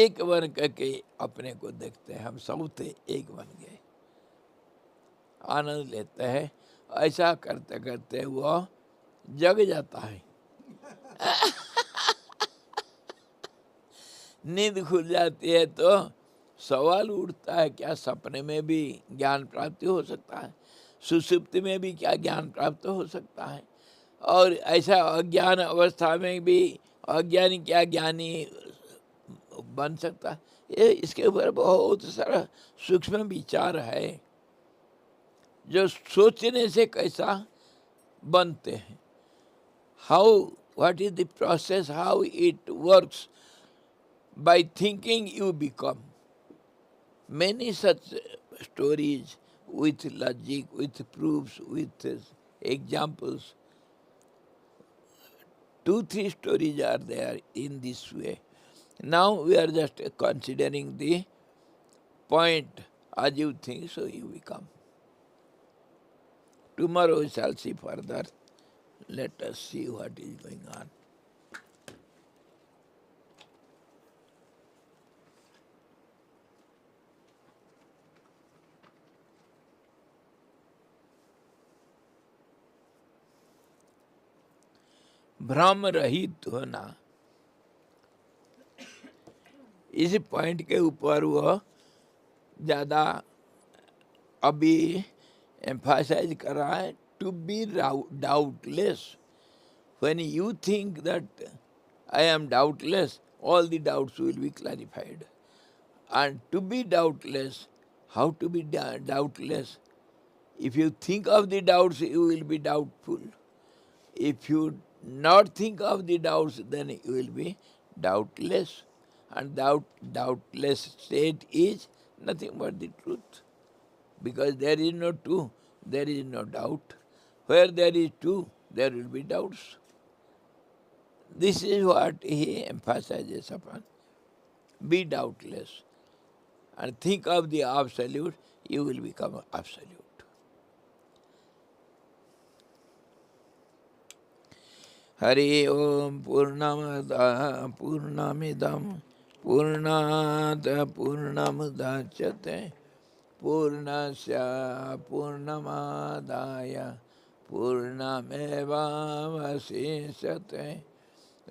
[SPEAKER 1] एक बन करके अपने को देखते हैं। हम सब थे एक बन गए, आनंद लेते हैं। ऐसा करते करते वो जग जाता है। नींद खुल जाती है तो सवाल उठता है, क्या सपने में भी ज्ञान प्राप्ति हो सकता है? सुषुप्ति में भी क्या ज्ञान प्राप्त हो सकता है? और ऐसा अज्ञान अवस्था में भी अज्ञानी क्या ज्ञानी बन सकता है? ये इसके ऊपर बहुत सारा सूक्ष्म विचार है, जो सोचने से कैसा बनते हैं। How, what is the process, how it works? By thinking you become. Many such stories with logic, with proofs, with examples. 2-3 stories are there in this way. Now we are just considering the point. As you think, so you become. Tomorrow we shall see further. Let us see what is going on. भ्रम रहित होना, इस point के ऊपर वो ज़्यादा अभी emphasise कर रहा है। To be doubtless, when you think that I am doubtless, all the doubts will be clarified. And to be doubtless, how to be doubtless? If you think of the doubts you will be doubtful. If you not think of the doubts, then you will be doubtless. And doubtless state is nothing but the truth. Because there is no two, there is no doubt. Where there is two, there will be doubts. This is what he emphasizes upon. Be doubtless. And think of the absolute, you will become absolute. Hari Om पूर्णमदः पूर्णमिदं पूर्णात् पूर्णमुदच्यते पूर्णस्य पूर्णमादाय पूर्णमेवावशिष्यते।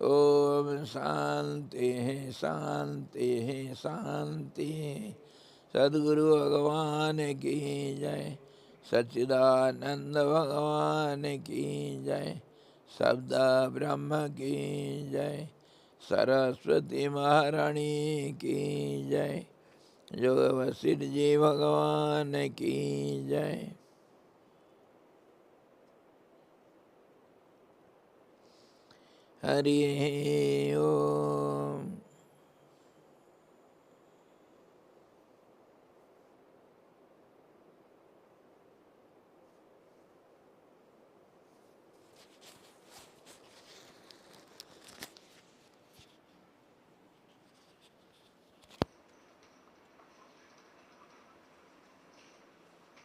[SPEAKER 1] ओम शांति शांति शांति। सद्गुरु भगवान की जय, सच्चिदानंद भगवान की जय, शब्द ब्रह्म की जय, सरस्वती महारानी की जय, जोग वशिष्ठ जी भगवान की जय। हरि ओम।